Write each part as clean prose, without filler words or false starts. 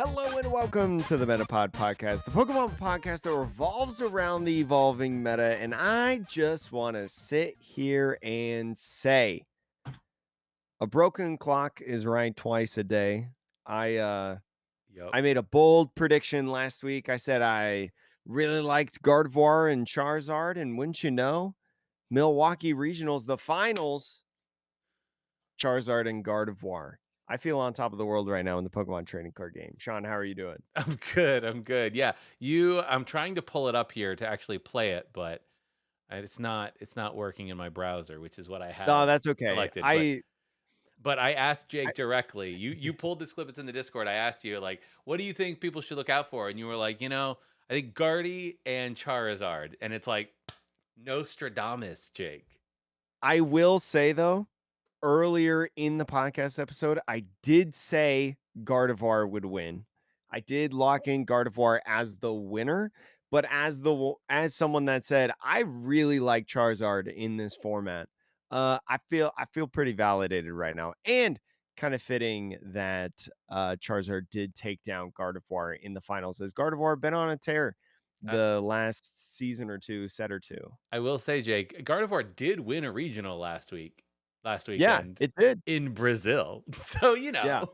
Hello and welcome to the Metapod podcast, the Pokemon podcast that revolves around the evolving meta. And I just want to sit here and say a broken clock is right twice a day. I uh Yep. I made a bold prediction last week. I said I really liked Gardevoir and Charizard, and wouldn't you know, Milwaukee Regionals, the finals, Charizard and Gardevoir. I feel on top of the world right now in the Pokemon trading card game. Sean, how are you doing? I'm good. I'm good. Yeah. I'm trying to pull it up here to actually play it, but it's not working in my browser, which is what I No, have that's okay. selected. But I asked I Jake directly. You pulled this clip, it's in the Discord. I asked you, like, what do you think people should look out for? And you were like, I think Guardy and Charizard. And it's like Nostradamus, Jake. I will say though, earlier in the podcast episode, I did say Gardevoir would win. I did lock in Gardevoir as the winner, but as someone that said I really like Charizard in this format, I feel pretty validated right now, and kind of fitting that Charizard did take down Gardevoir in the finals, as Gardevoir been on a tear Uh, the last season or two, set or two. I will say, Jake, Gardevoir did win a regional last Yeah, weekend it did. in Brazil. So, Yeah.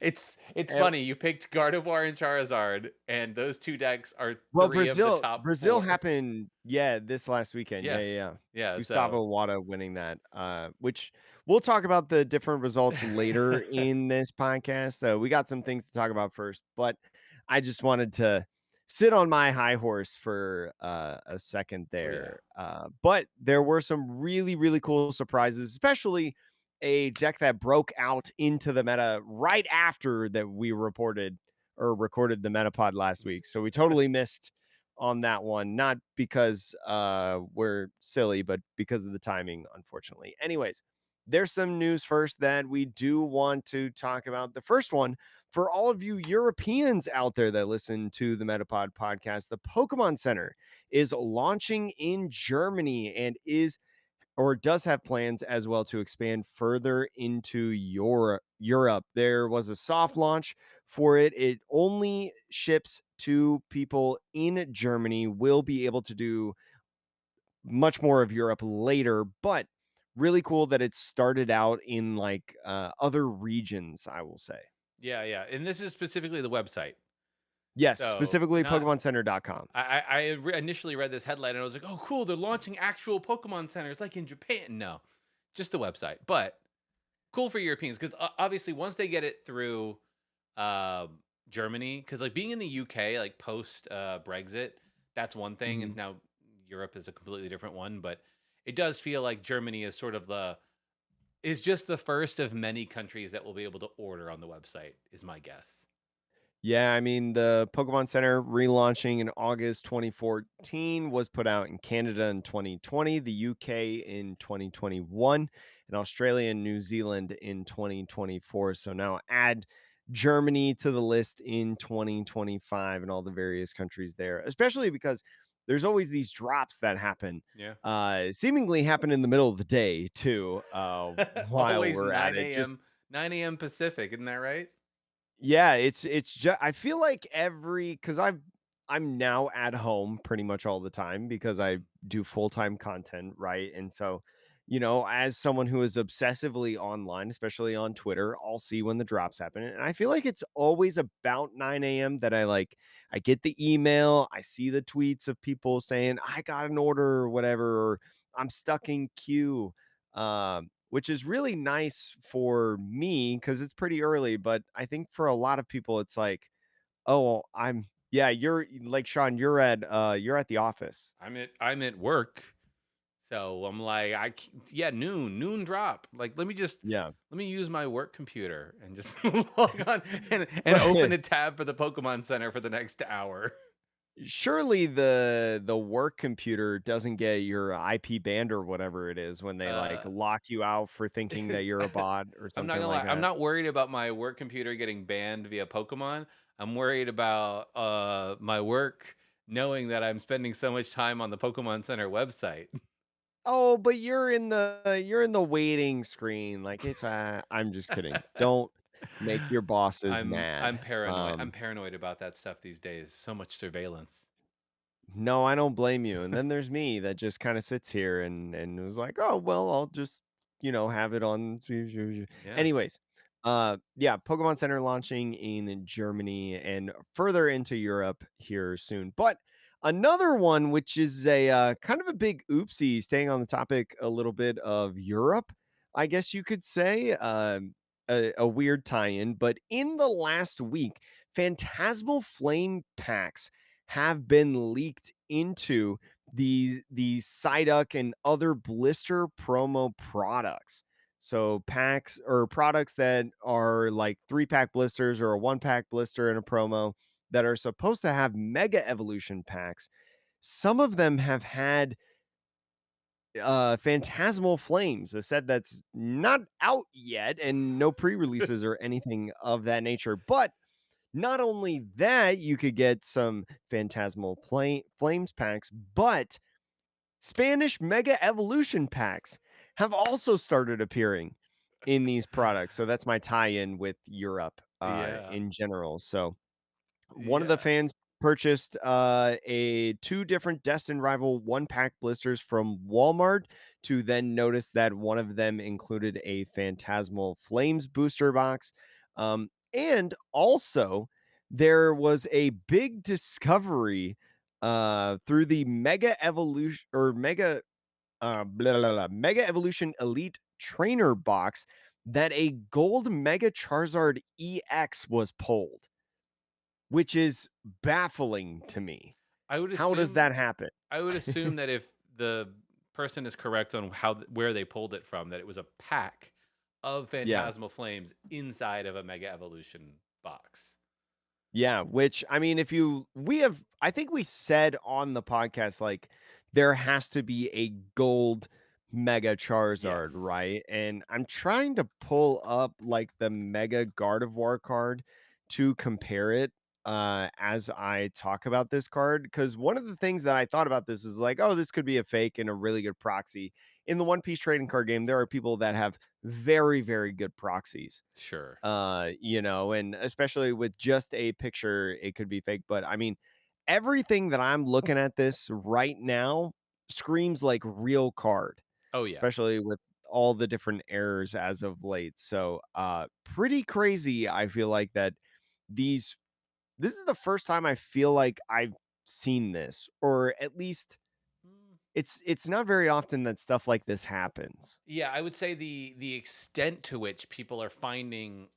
it's funny. You picked Gardevoir and Charizard, and those two decks are Well, three of the top Brazil four. happened, yeah, this last weekend. Yeah, Yeah. yeah, yeah. Yeah. So Gustavo Wada winning that, which we'll talk about the different results later in this podcast. So we got some things to talk about first, but I just wanted to sit on my high horse for a second oh yeah. there. But there were some really, really cool surprises, especially a deck that broke out into the meta right after that we reported or recorded the Metapod last week. So we totally missed on that one, not because we're silly, but because of the timing, unfortunately. Anyways, there's some news first that we do want to talk about. The first one, for all of you Europeans out there that listen to the Metapod podcast, the Pokemon Center is launching in Germany and is or does have plans as well to expand further into Europe. There was a soft launch for it. It only ships to people in Germany. Will be able to do much more of Europe later, but really cool that it started out in like other regions, I will say. Yeah. Yeah. And this is specifically the website. Yes, So specifically not. PokemonCenter.com. Initially read this headline and I was like, oh, cool. They're launching actual Pokemon centers like in Japan. No, just the website. But cool for Europeans because obviously once they get it through Germany, because like being in the UK, like post Brexit, that's one thing, and Mhm. now Europe is a completely different one. But it does feel like Germany is sort of is just the first of many countries that will be able to order on the website. Is my guess. Yeah, I mean, the Pokemon Center relaunching in August 2014 was put out in Canada in 2020, the UK in 2021, and Australia and New Zealand in 2024. So now add Germany to the list in 2025 and all the various countries there, especially because there's always these drops that happen, Yeah. seemingly happen in the middle of the day too, while Always we're at 9 it. Just a.m. 9 a.m. Pacific, isn't that right? yeah, it's just I feel like because I'm now at home pretty much all the time because I do full-time content, right? And so, as someone who is obsessively online, especially on Twitter, I'll see when the drops happen. And I feel like it's always about 9 a.m. that I get the email, I see the tweets of people saying, I got an order or whatever, or I'm stuck in queue. Which is really nice for me because it's pretty early. But I think for a lot of people, it's like, oh, yeah, you're like Sean, you're at the office. I'm at work, so I'm like, yeah, noon drop. Like, Yeah. let me use my work computer and just log on and open But a tab for the Pokemon Center for the next hour. surely the work computer doesn't get your IP banned or whatever it is when they like Uh, lock you out for thinking that you're a bot or I'm not something gonna like lie, I'm that. not worried about my work computer getting banned via Pokemon. I'm worried about my work knowing that I'm spending so much time on the Pokemon Center website. Oh, but you're in the waiting screen. Like it's I'm just kidding. Don't. Make your bosses I'm mad. paranoid. I'm paranoid about that stuff these days. So much surveillance. No, I don't blame you. And then there's me that just kind of sits here and was like, "Oh, well, I'll just, have it on." Yeah. Anyways, yeah, Pokemon Center launching in Germany and further into Europe here soon. But another one which is a kind of a big oopsie, staying on the topic a little bit of Europe, I guess you could say, a weird tie-in, but in the last week, Phantasmal Flame packs have been leaked into these Psyduck and other blister promo products. So packs or products that are like 3-pack blisters or a 1-pack blister in a promo that are supposed to have mega evolution packs. Some of them have had Phantasmal Flames, a set that's not out yet and no pre-releases or anything of that nature. But not only that, you could get some Phantasmal Flames packs, but Spanish Mega Evolution packs have also started appearing in these products. So that's my tie-in with Europe Yeah. in general. So one of the Yeah. fans purchased a two different Destined Rival 1-pack blisters from Walmart to then notice that one of them included a Phantasmal Flames booster box. And also there was a big discovery through the Mega Evolution or Mega Evolution Elite Trainer box that a gold Mega Charizard EX was pulled, which is baffling to me. I would How does assume that happen? I would assume that if the person is correct on where they pulled it from, that it was a pack of Yeah. Phantasmal Flames inside of a Mega Evolution box. Yeah, which I mean, if you we have I think we said on the podcast like there has to be a gold Mega Charizard, Yes. right? And I'm trying to pull up like the Mega Gardevoir card to compare it as I talk about this card because one of the things that I thought about this is like, oh, this could be a fake and a really good proxy. In the One Piece trading card game, there are people that have very, very good proxies Sure. and especially with just a picture, it could be fake. But I mean, everything that I'm looking at this right now screams like real card, Oh yeah. especially with all the different errors as of late. So, pretty crazy. I feel like that these, this is the first time I feel like I've seen this, or at least Mm. it's not very often that stuff like this happens. Yeah, I would say the extent to which people are finding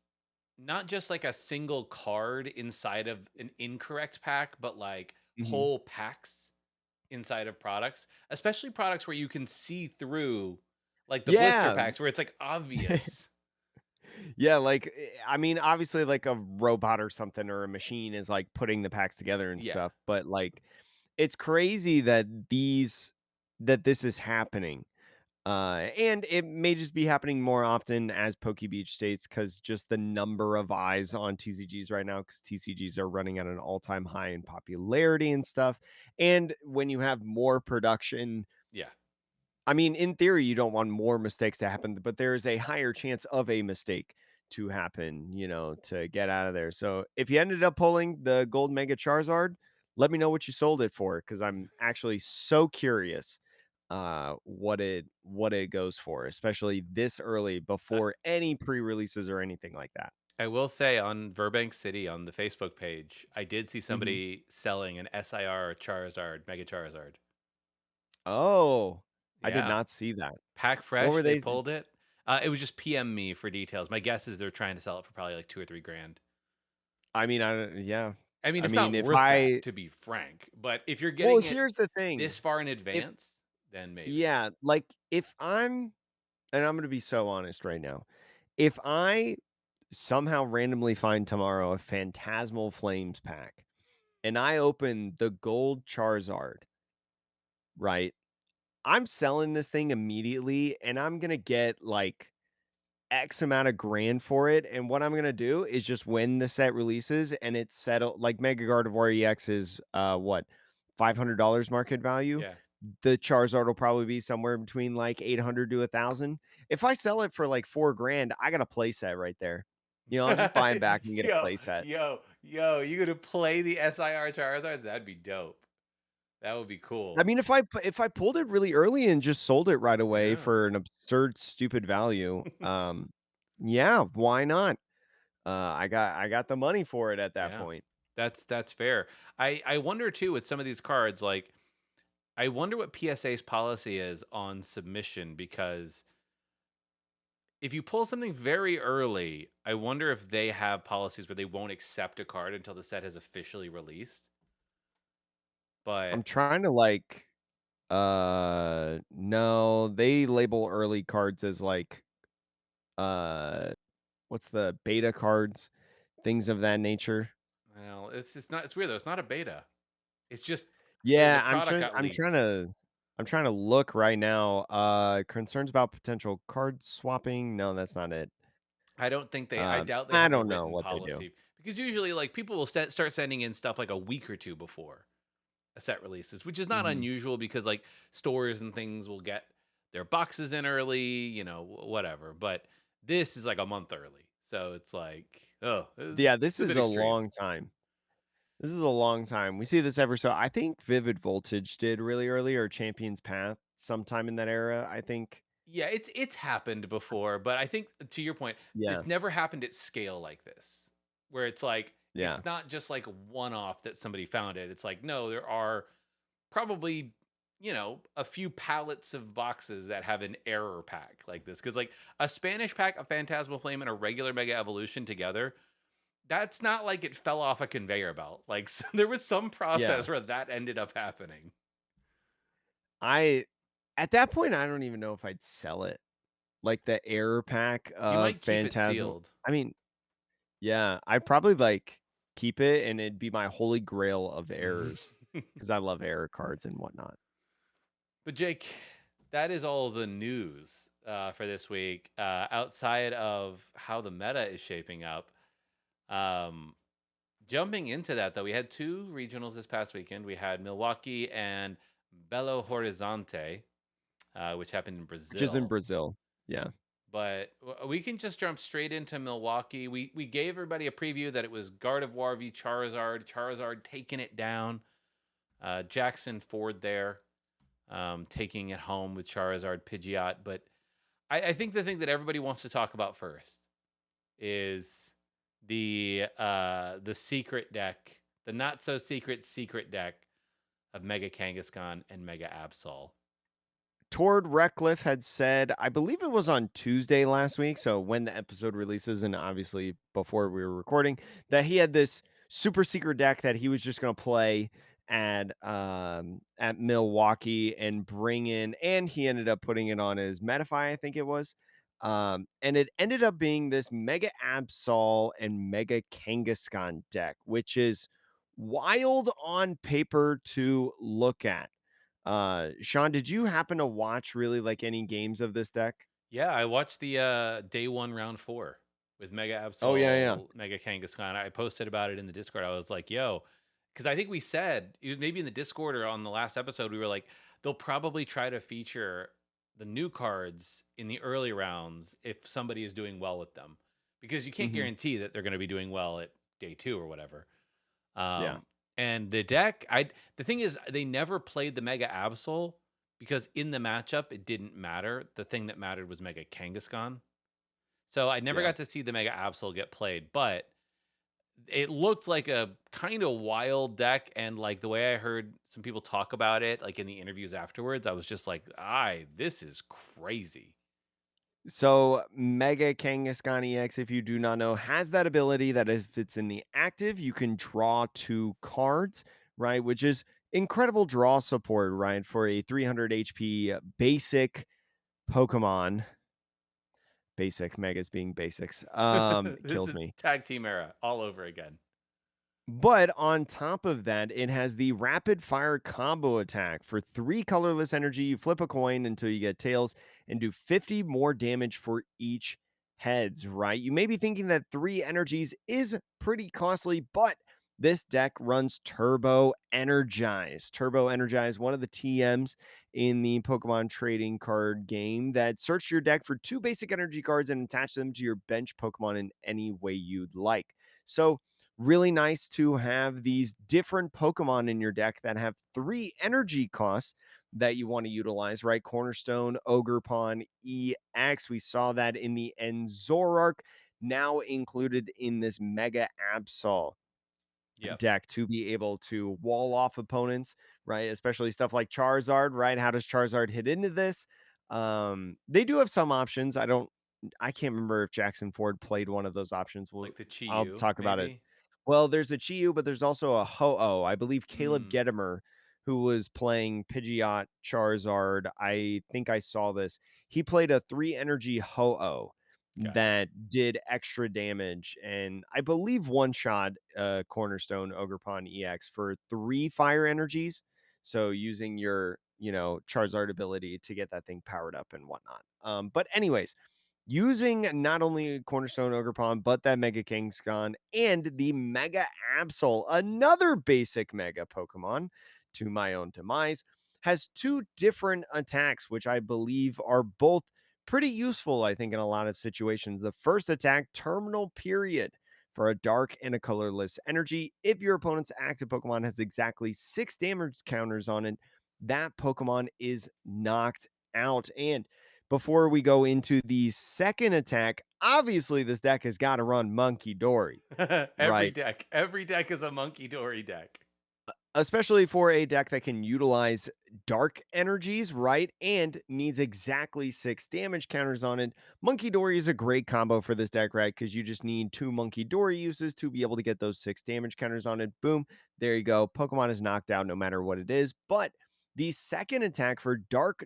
not just like a single card inside of an incorrect pack, but like Mhm. whole packs inside of products, especially products where you can see through like the blister Yeah. packs where it's like obvious. Yeah, like, I mean, obviously, like, a robot or something or a machine is, like, putting the packs together and Yeah. stuff, but, like, it's crazy that this is happening, and it may just be happening more often as Beach states because just the number of eyes on TCGs right now, because TCGs are running at an all-time high in popularity and stuff, and when you have more production Yeah. I mean, in theory, you don't want more mistakes to happen, but there is a higher chance of a mistake to happen, to get out of there. So if you ended up pulling the gold mega Charizard, let me know what you sold it for because I'm actually so curious what it goes for, especially this early I, before any pre-releases or anything like that. I will say on Burbank City on the Facebook page, I did see Mhm. somebody selling an SIR Charizard, Mega Charizard. Oh, I did Yeah. not see that. Pack What fresh, were they they? pulled it. It was just PM me for details. My guess is they're trying to sell it for probably like 2 or 3 grand. I mean, yeah. I mean, I it's mean, not if worth that I to be frank, but if you're well, getting it here's the this thing. far in If advance, then maybe. Yeah, like, if I'm and I'm gonna be so honest right now. If I somehow randomly find tomorrow a Phantasmal Flames pack, and I open the gold Charizard, right? I'm selling this thing immediately, and I'm gonna get, like, X amount of grand for it, and what I'm gonna do is just when the set releases and it's settled like Mega Gardevoir EX is, what, $500 market value? Yeah. The Charizard will probably be somewhere between, like, 800 to 1,000. If I sell it for, like, 4 grand, I got a play set right there. I'll just buy them back and get a Yo, playset. yo, you gonna play the SIR Charizards? That'd be dope. That would be I cool. mean, if I pulled it really early and just sold it right away Yeah. for an absurd, stupid value, yeah, why not? I got the money for it at that Yeah. point. That's fair. I wonder too with some of these cards, like I wonder what PSA's policy is on submission because if you pull something very early, I wonder if they have policies where they won't accept a card until the set has officially released. I'm But trying to no, they label early cards as uh, what's the beta cards, things of that nature. well, it's not it's weird though. It's not a beta. It's just the Yeah, product got leaked. I'm trying to look right now. Concerns about potential card swapping. No, that's not it. I don't think I doubt they I have a don't know written what they do. policy because usually like people will start sending in stuff like a week or two before a set releases, which is not Mhm. unusual because like stores and things will get their boxes in early, whatever. But this is like a month early. So it's like, oh, Yeah, this it's a is bit a extreme. long time. This is a long time. We see this ever so I think Vivid Voltage did really early or Champion's Path sometime in that era, I think. Yeah, it's happened before, but I think to your point, Yeah. it's never happened at scale like this, where it's like Yeah. it's not just like a one-off that somebody found it. It's like, no, there are probably, a few pallets of boxes that have an error pack like this. Because like a Spanish pack, a Phantasmal Flame, and a regular Mega Evolution together, that's not like it fell off a conveyor belt. Like there was some Yeah. process where that ended up happening. I At that point, I don't even know if I'd sell it. Like the error pack You of might keep it Phantasmal. sealed. I mean, yeah, I'd probably keep it and it'd be my holy grail of errors because I love error cards and whatnot. But Jake, that is all the news for this week. Outside of how the meta is shaping up, um, jumping into that though, we had two regionals this past weekend. We had Milwaukee and Belo Horizonte, which happened in Which is in Brazil. Brazil. Yeah. But we can just jump straight into Milwaukee. We gave everybody a preview that it was Gardevoir v Charizard. Charizard taking it down. Jackson Ford there, taking it home with Charizard Pidgeot. But I think the thing that everybody wants to talk about first is the secret deck, the not so secret deck of Mega Kangaskhan and Mega Absol. Tord Reckliffe had said, I believe it was on Tuesday last week, so when the episode releases, and obviously before we were recording, that he had this super secret deck that he was just going to play at Milwaukee and bring in, and he ended up putting it on his Metafy, I think it was. And it ended up being this Mega Absol and Mega Kangaskhan deck, which is wild on paper to look at. Sean, did you happen to watch really like any games of this deck? Yeah, I watched the day one round four with Mega Oh yeah, yeah. Absol, Mega Kangaskhan. I posted about it in the Discord. I was like, yo, because I think we said maybe in the Discord or on the last episode, we were like, they'll probably try to feature the new cards in the early rounds if somebody is doing well with them, because you can't Hmm. guarantee that they're going to be doing well at day two or whatever. Yeah. And the deck, the thing is, they never played the Mega Absol because in the matchup it didn't matter. The thing that mattered was Mega Kangaskhan. So I never Yeah. got to see the Mega Absol get played, but it looked like a kind of wild deck. And like the way I heard some people talk about it, like in the interviews afterwards, I was just like, this is crazy. So Mega Kangaskhan EX, if you do not know, has that ability that if it's in the active, you can draw two cards, right? Which is incredible draw support, right? For a 300 HP basic Pokemon. Basic, Megas being basics. This Kills is me. tag team era all over again. But on top of that, it has the rapid fire combo attack. For 3 colorless energy, you flip a coin until you get tails and do 50 more damage for each heads, right? You may be thinking that 3 energies is pretty costly, but This deck runs Turbo Energize. Turbo Energize, one of the TMs in the Pokemon trading card game that search your deck for two basic energy cards and attach them to your bench Pokemon in any way you'd like. So, really nice to have these different Pokemon in your deck that have three energy costs that you want to utilize, right? Cornerstone, Ogre EX. We saw that in the Enzorark, now included in this Mega Absol Yep. deck to be able to wall off opponents, right? Especially stuff like Charizard, right? How does Charizard hit into this? They do have some options. I can't remember if Jackson Ford played one of those options. Like the I'll Chi-Yu, talk about it. maybe? Well, there's a Chi-Yu, but there's also a Ho-Oh. I believe Caleb Mm, Gedimer, who was playing Pidgeot Charizard. I think I saw this. He played a 3 energy Ho-Oh gotcha. that did extra damage, and I believe one shot Cornerstone Ogrepon EX for 3 fire energies. So using your, Charizard ability to get that thing powered up and whatnot. But anyways, using not only Cornerstone Ogrepon, but that Mega Kangaskhan and the Mega Absol, another basic Mega Pokemon, to my own demise, has two different attacks, which I believe are both pretty useful, I think, in a lot of situations. The first attack, Terminal Period, for a dark and a colorless energy. If your opponent's active Pokemon has exactly 6 damage counters on it, that Pokemon is knocked out. And before we go into the second attack, obviously this deck has got to run Monkey Dory, right? Every deck is a Monkey Dory deck. Especially for a deck that can utilize dark energies, right? And needs exactly 6 damage counters on it. Monkey Dory is a great combo for this deck, right? Because you just need 2 Monkey Dory uses to be able to get those 6 damage counters on it. Boom. There you go. Pokemon is knocked out no matter what it is. But the second attack for dark,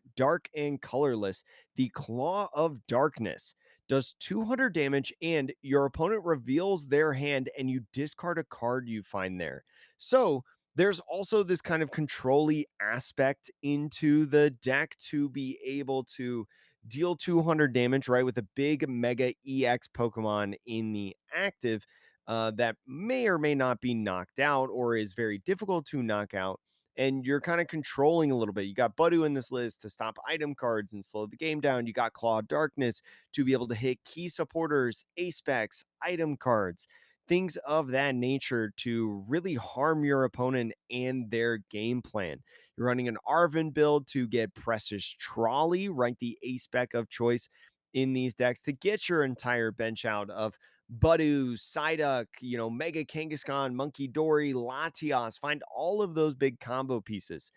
and colorless, the Claw of Darkness, does 200 damage, and your opponent reveals their hand and you discard a card you find there. So, there's also this kind of control-y aspect into the deck to be able to deal 200 damage, right, with a big Mega EX Pokemon in the active that may or may not be knocked out or is very difficult to knock out. And you're kind of controlling a little bit. You got Budu in this list to stop item cards and slow the game down. You got Claw of Darkness to be able to hit key supporters, ace specs, item cards, things of that nature to really harm your opponent and their game plan. You're running an Arvin build to get Precious Trolley, right? The ace spec of choice in these decks to get your entire bench out of Budu, Psyduck, Mega Kangaskhan, Monkey Dory, Latias. Find all of those big combo pieces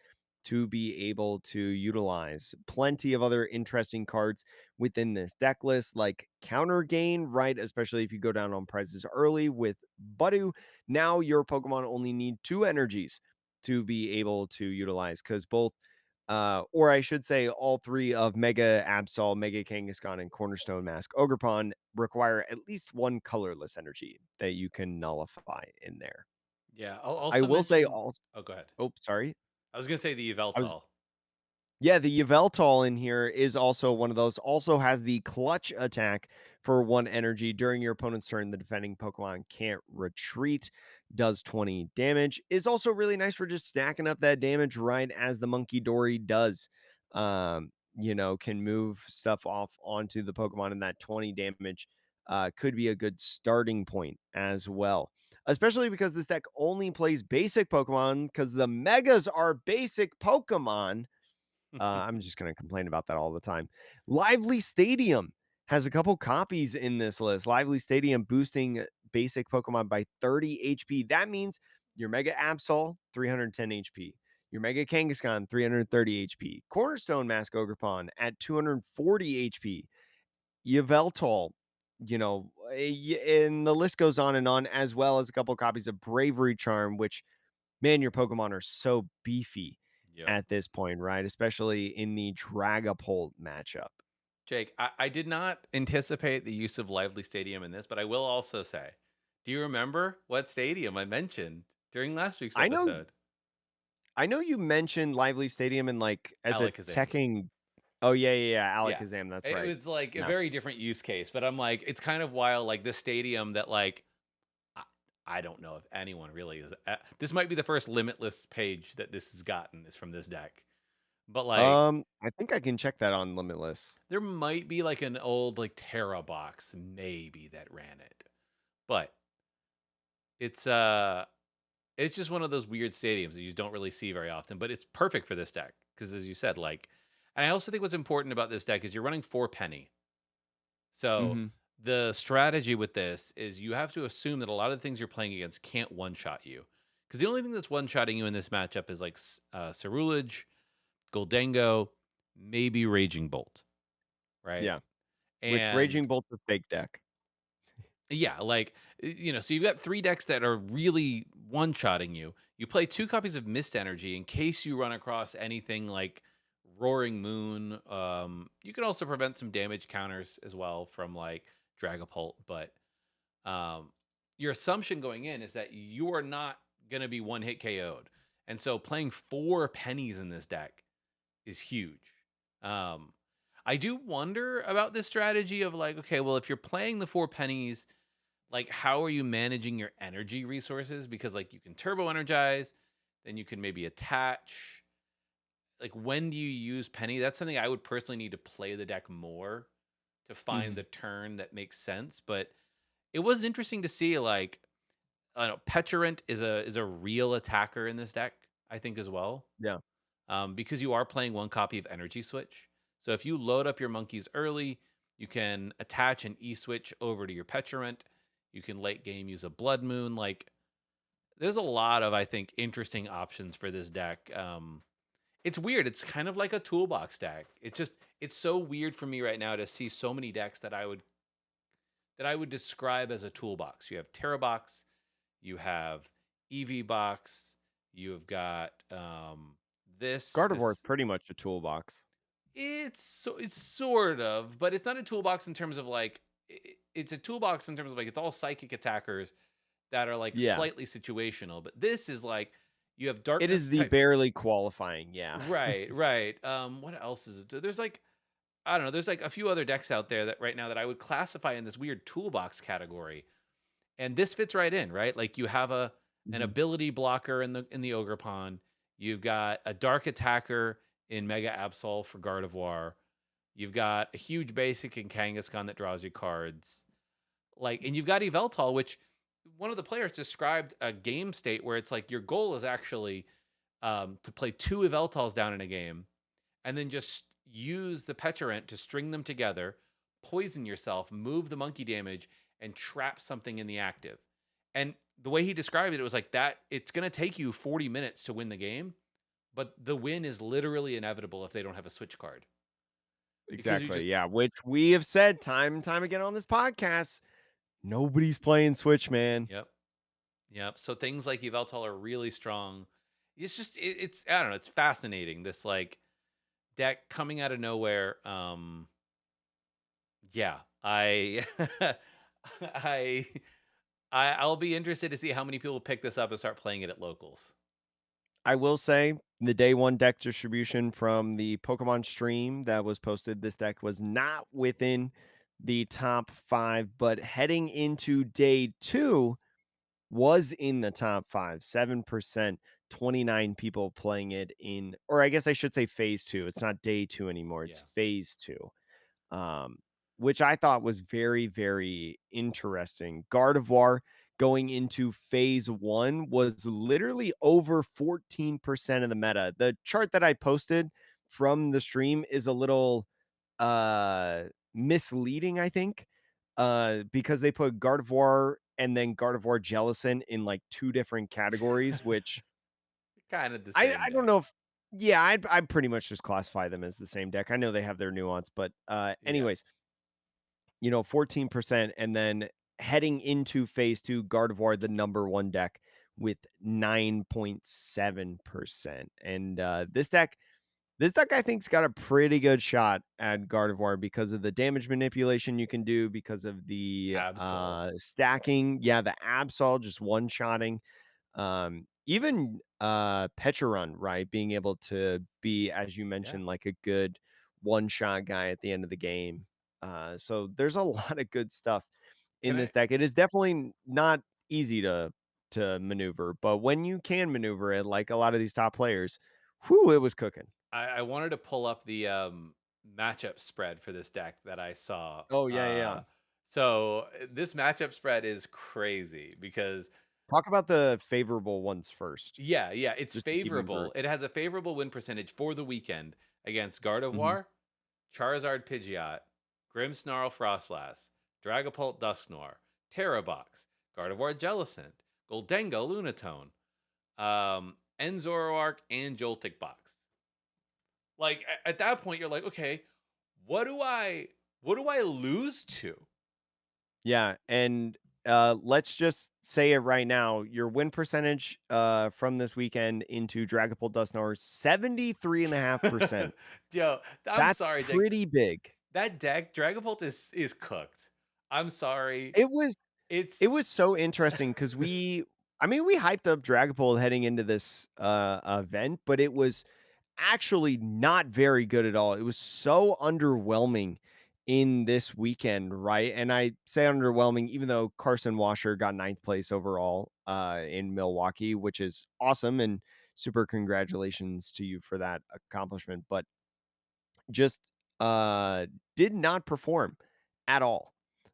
to be able to utilize. Plenty of other interesting cards within this deck list, like Counter Gain, right? Especially if you go down on prizes early with Budu. Now your Pokemon only need 2 energies to be able to utilize because both or I should say, all three of Mega Absol, Mega Kangaskhan, and Cornerstone Mask Ogrepon require at least one colorless energy that you can nullify in there. Yeah, I'll I also will say mention. also, Oh, go ahead. oh, sorry. I was gonna say the I was Yveltal. Yeah, the Yveltal in here is also one of those. Also has the clutch attack for 1 energy during your opponent's turn. The defending Pokemon can't retreat. Does 20 damage. Is also really nice for just stacking up that damage right as the Monkey Dory does. Can move stuff off onto the Pokemon, and that 20 damage could be a good starting point as well. Especially because this deck only plays basic Pokemon because the Megas are basic Pokemon. I'm just going to complain about that all the time. Lively Stadium has a couple copies in this list. Lively Stadium boosting basic Pokemon by 30 HP. That means your Mega Absol, 310 HP. Your Mega Kangaskhan, 330 HP. Cornerstone Mask Ogrepon at 240 HP. Yveltal, and the list goes on and on, as well as a couple copies of Bravery Charm, which, man, your Pokemon are so beefy Yep. at this point, right? Especially in the Dragapult matchup. Jake, I did not anticipate the use of Lively Stadium in this, but I will also say, do you remember what stadium I mentioned during last week's I know episode? I know you mentioned Lively Stadium and like as a Alakazam. teching. Oh, yeah, Yeah. Alakazam, that's It right. was like a Yeah. very different use case, but I'm like, it's kind of wild, like this stadium that like I don't know if anyone really is. This might be the first limitless page that this has gotten is from this deck. But like, I think I can check that on Limitless. there might be like an old like Terra box, maybe that ran it. But it's uh it's just one of those weird stadiums that you just don't really see very often. But it's perfect for this deck because, as you said, like, and I also think what's important about this deck is you're running 4 penny. So Mhm. the strategy with this is you have to assume that a lot of the things you're playing against can't one shot you. Because the only thing that's one shotting you in this matchup is like Cerulege, Goldango, maybe Raging Bolt, right? Yeah, which And Raging Bolt's a fake deck. yeah, like, so you've got 3 decks that are really one-shotting you. You play 2 copies of Mist Energy in case you run across anything like Roaring Moon. You can also prevent some damage counters as well from, like, Dragapult, but, um, your assumption going in is that you are not gonna be one-hit KO'd, and so playing 4 pennies in this deck is huge. Um, I do wonder about this strategy of, like, okay, well, if you're playing the 4 pennies, like, how are you managing your energy resources? Because, like, you can turbo energize, then you can maybe attach. Like, when do you use penny? That's something I would personally need to play the deck more to find Mhm. the turn that makes sense. But it was interesting to see, like, I don't know, Peturant is a real attacker in this deck, I think, as well. Yeah. Because you are playing one copy of Energy Switch. So if you load up your monkeys early, you can attach an E switch over to your Peturant. You can late game use a Blood Moon. Like, there's a lot of, I think, interesting options for this deck. It's weird. It's kind of like a toolbox deck. It's so weird for me right now to see so many decks that I would describe as a toolbox. You have Terra Box, you have EV Box, you have got this Gardevoir is this pretty much a toolbox. it's sort of, but it's not a toolbox in terms of like it's a toolbox in terms of like it's all psychic attackers that are like Yeah. slightly situational. But this is like you have It darkness is the type. barely qualifying, yeah. Right, right. What else is it? There's like I don't know. There's like a few other decks out there that right now that I would classify in this weird toolbox category, and this fits right in, right? Like you have an Mhm. ability blocker in the Ogre Pond. You've got a dark attacker in Mega Absol for Gardevoir. You've got a huge basic in Kangaskhan that draws you cards. Like, and you've got Yveltal, which one of the players described a game state where it's like your goal is actually to play 2 Yveltals down in a game and then just use the Peturant to string them together, poison yourself, move the monkey damage, and trap something in the active. And the way he described it, it was like that it's going to take you 40 minutes to win the game, but the win is literally inevitable if they don't have a switch card. Because you Exactly, just, yeah, which we have said time and time again on this podcast, nobody's playing Switch, man. yep, yep. So things like Yveltal are really strong. It's I don't know, it's fascinating. This like deck coming out of nowhere. Yeah, I I'll be interested to see how many people pick this up and start playing it at locals. I will say the day one deck distribution from the Pokemon stream that was posted, this deck was not within the top 5, but heading into day 2 was in the top 5, 7%, 29 people playing it in, or I guess I should say phase 2. It's not day 2 anymore, it's Yeah. phase 2. um, which I thought was very, very interesting. Gardevoir going into phase one was literally over 14% of the meta. The chart that I posted from the stream is a little misleading, I think, because they put Gardevoir and then Gardevoir Jellicent in like two different categories, which Kind of the I same don't deck. know if yeah, I'd pretty much just classify them as the same deck. I know they have their nuance, but Yeah. anyways, 14%. And then heading into phase two, Gardevoir, the number one deck with 9.7%. And this deck I think's got a pretty good shot at Gardevoir because of the damage manipulation you can do, because of the Absol. stacking. Yeah, the Absol just one-shotting. Even Petrarun, right? Being able to be, as you Yeah. mentioned, like a good one-shot guy at the end of the game. So there's a lot of good stuff in Can I this deck. It is definitely not easy to maneuver, but when you can maneuver it, like a lot of these top players, whew, it was cooking. I wanted to pull up the matchup spread for this deck that I saw. Oh, yeah, yeah, yeah. This matchup spread is crazy because Talk about the favorable ones first, yeah, it's just to keep in favorable. group. It has a favorable win percentage for the weekend against Mhm. Gardevoir, Charizard Pidgeot, Grimmsnarl Frostlass, Dragapult Dusknoir, Terrabox, Gardevoir Jellicent, Goldengo Lunatone, Enzoroark, and Joltik Box. Like at that point, you're like, okay, what do I lose to? Yeah, and, let's just say it right now, your win percentage, from this weekend into Dragapult Dusknoir, 73.5%. Yo, I'm That's sorry, Jake. pretty big. That deck, Dragapult is cooked. I'm sorry. It was it It's was so interesting because I mean, we hyped up Dragapult heading into this, event, but it was actually not very good at all. It was so underwhelming in this weekend, right? And I say underwhelming, even though Carson Washer got ninth place overall in Milwaukee, which is awesome. And super congratulations to you for that accomplishment. But just did not perform at all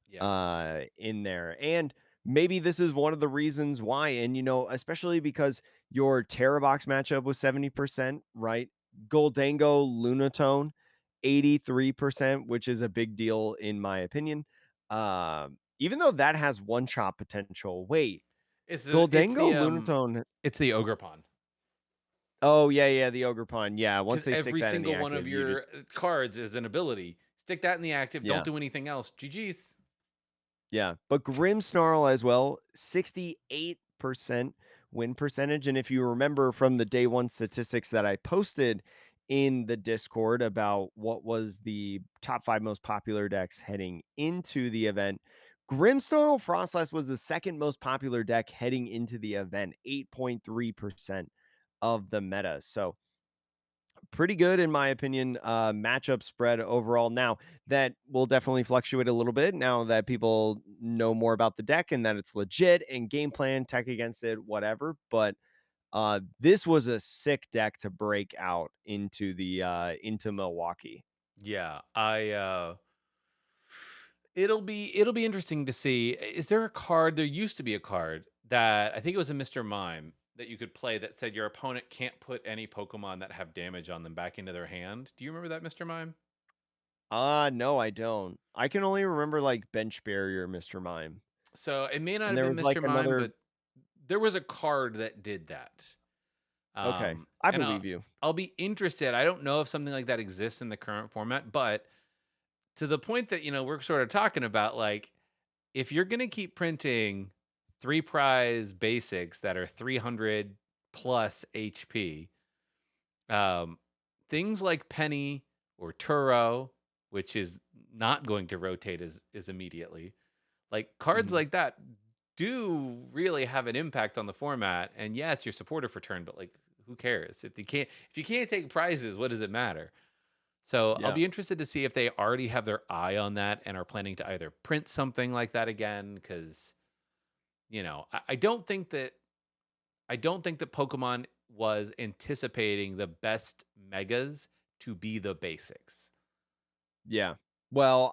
yeah. in there. And maybe this is one of the reasons why. And, especially because your Terrabox matchup was 70%, right? Goldango Lunatone, 83%, which is a big deal in my opinion. Even though that has one shot potential. Wait, It's a Goldango Lunatone. it's the ogre pawn. Oh, yeah, yeah, the Ogre Pond. Yeah, once Because they stick every that in the single one of active, you your just, cards is an ability. Stick that in the active. Don't yeah. do anything else. GG's. Yeah, but Grimmsnarl as well, 68% win percentage, and if you remember from the day 1 statistics that I posted in the Discord about what was the top 5 most popular decks heading into the event, Grimmsnarl Frostlass was the second most popular deck heading into the event, 8.3% of the meta, so pretty good in my opinion, matchup spread overall. Now, that will definitely fluctuate a little bit now that people know more about the deck and that it's legit and game plan, tech against it, whatever. But this was a sick deck to break out into the into Milwaukee. Yeah, I it'll be interesting to see. Is there a card? There used to be a card that I think it was a Mr. Mime that you could play that said your opponent can't put any Pokemon that have damage on them back into their hand. Do you remember that, Mr. Mime? No, I don't. I can only remember like Bench Barrier, Mr. Mime. So it may not And have there been was like Mr. Mime, another. but there was a card that did that. Okay, I And believe you. I'll be interested. I don't know if something like that exists in the current format, but to the point that we're sort of talking about, like if you're gonna keep printing three prize basics that are 300 plus HP, um, things like Penny or Turo, which is not going to rotate as immediately, like cards Mhm. like that do really have an impact on the format. And yeah, it's your supporter for turn, but like who cares if you can't take prizes? What does it matter? So I'll Yeah. be interested to see if they already have their eye on that and are planning to either print something like that again. Because I don't think that Pokemon was anticipating the best megas to be the basics. Yeah. Well,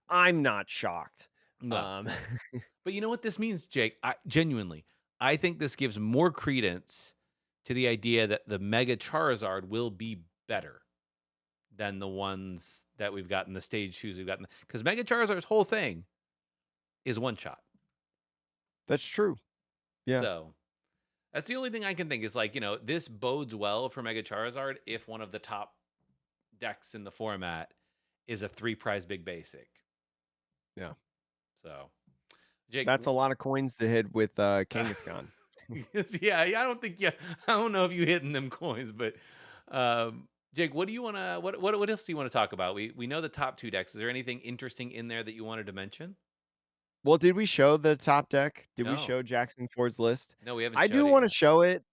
I'm not shocked. No, Um but you know what this means, Jake? I think this gives more credence to the idea that the Mega Charizard will be better than the ones that we've gotten, the stage shoes we've gotten. Because Mega Charizard's whole thing is one shot. That's true. Yeah. So that's the only thing I can think is like, this bodes well for Mega Charizard if one of the top decks in the format is a three prize big basic. Yeah. So, Jake, That's a lot of coins to hit with, Kangaskhan. yeah, I don't think I don't know if you hitting them coins, but Jake, what do you want to what else do you want to talk about? We know the top two decks. Is there anything interesting in there that you wanted to mention? Well, did we show the top deck? Did we No. show Jackson Ford's list? No, we haven't I showed do it wanna yet. show it,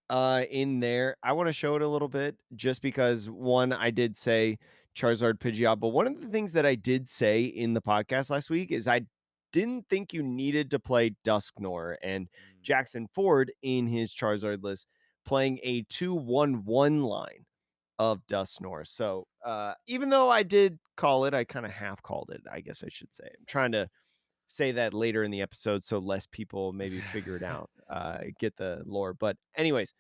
in there. I wanna show it a little bit just because, 1, I did say Charizard Pidgeot, but one of the things that I did say in the podcast last week is I didn't think you needed to play Dusknor, and Mm, Jackson Ford in his Charizard list playing a 2-1-1 line of Dusknor. So even though I did call it, I kind of half called it, I guess I should say. I'm trying to say that later in the episode so less people maybe figure it out, get the lore. But anyways,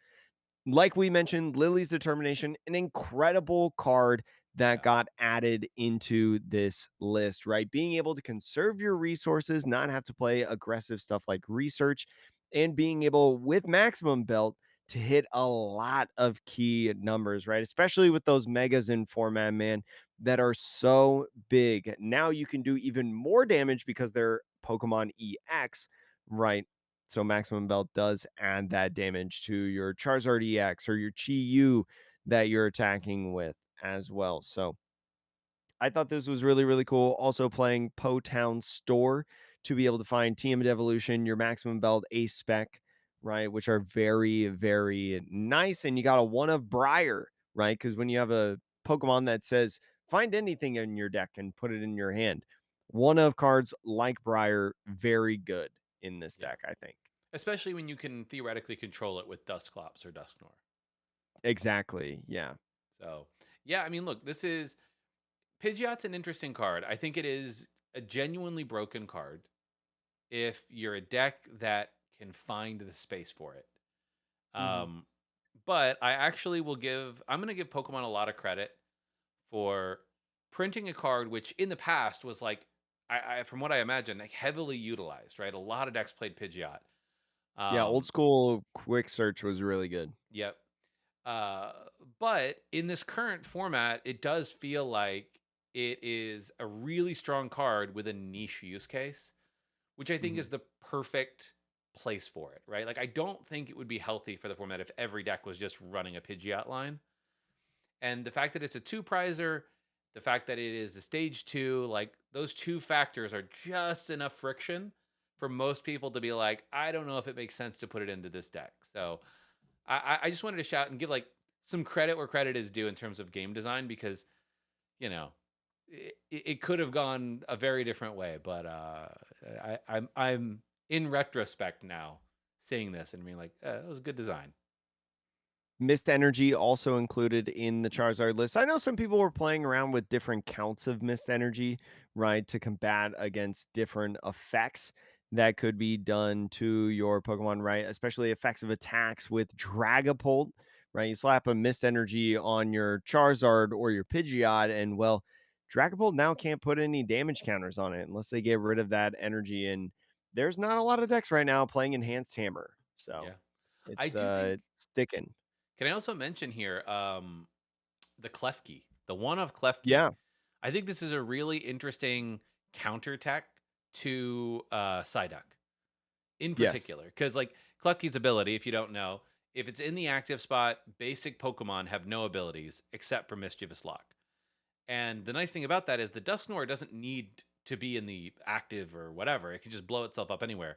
like we mentioned, Lily's Determination, an incredible card that yeah, got added into this list, right? Being able to conserve your resources, not have to play aggressive stuff like research, and being able with maximum belt to hit a lot of key numbers, right? Especially with those megas in format, man, that are so big. Now you can do even more damage because they're Pokemon EX, right? So maximum belt does add that damage to your Charizard EX or your Chi Yu that you're attacking with as well. So I thought this was really, really cool. Also playing Po Town Store to be able to find TM Evolution, your maximum belt, Ace Spec, right? Which are very, very nice. And you got a one of Briar, right? Because when you have a Pokemon that says find anything in your deck and put it in your hand, one of cards like Briar, very good in this yeah. deck, I think. Especially when you can theoretically control it with Dusclops or Dusknor. Exactly. Yeah. So, yeah, I mean, look, this is Pidgeot's an interesting card. I think it is a genuinely broken card if you're a deck that can find the space for it. Mhm. Um, but I actually I'm going to give Pokemon a lot of credit for printing a card which in the past was like, from what I imagine, like heavily utilized, right? A lot of decks played Pidgeot. Yeah, old Um, school quick search was really good. yep. Uh, but in this current format, it does feel like it is a really strong card with a niche use case, which I think Mhm. is the perfect place for it, right? Like, I don't think it would be healthy for the format if every deck was just running a Pidgeot line. And the fact that it's a two prizer, the fact that it is a stage two, like those two factors are just enough friction for most people to be like, I don't know if it makes sense to put it into this deck. So I just wanted to shout and give like some credit where credit is due in terms of game design because you know it could have gone a very different way, but I'm in retrospect now seeing this and being like, it was a good design. Mist Energy also included in the Charizard list. I know some people were playing around with different counts of Mist Energy, right, to combat against different effects that could be done to your Pokemon, right? Especially effects of attacks with Dragapult, right? You slap a Mist Energy on your Charizard or your Pidgeot, and well, Dragapult now can't put any damage counters on it unless they get rid of that energy. And there's not a lot of decks right now playing Enhanced Hammer. So Yeah, I it's do think. sticking. Can I also mention here the Klefki, the one of Klefki? Yeah. I think this is a really interesting counter tech to Psyduck in Yes. particular. Because, like, Klefki's ability, if you don't know, if it's in the active spot, basic Pokemon have no abilities except for Mischievous Lock. And the nice thing about that is the Dusknoir doesn't need to be in the active or whatever. It can just blow itself up anywhere.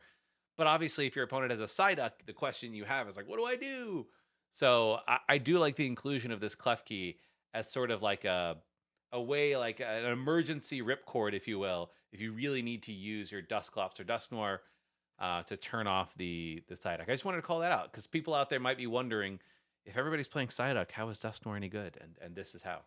But obviously, if your opponent has a Psyduck, the question you have is like, what do I do? So I do like the inclusion of this Klefki as sort of like a way, like an emergency ripcord, if you will, if you really need to use your Dusclops or Dusknoir to turn off the Psyduck. I just wanted to call that out because people out there might be wondering if everybody's playing Psyduck, how is Dusknoir any good? And this is how.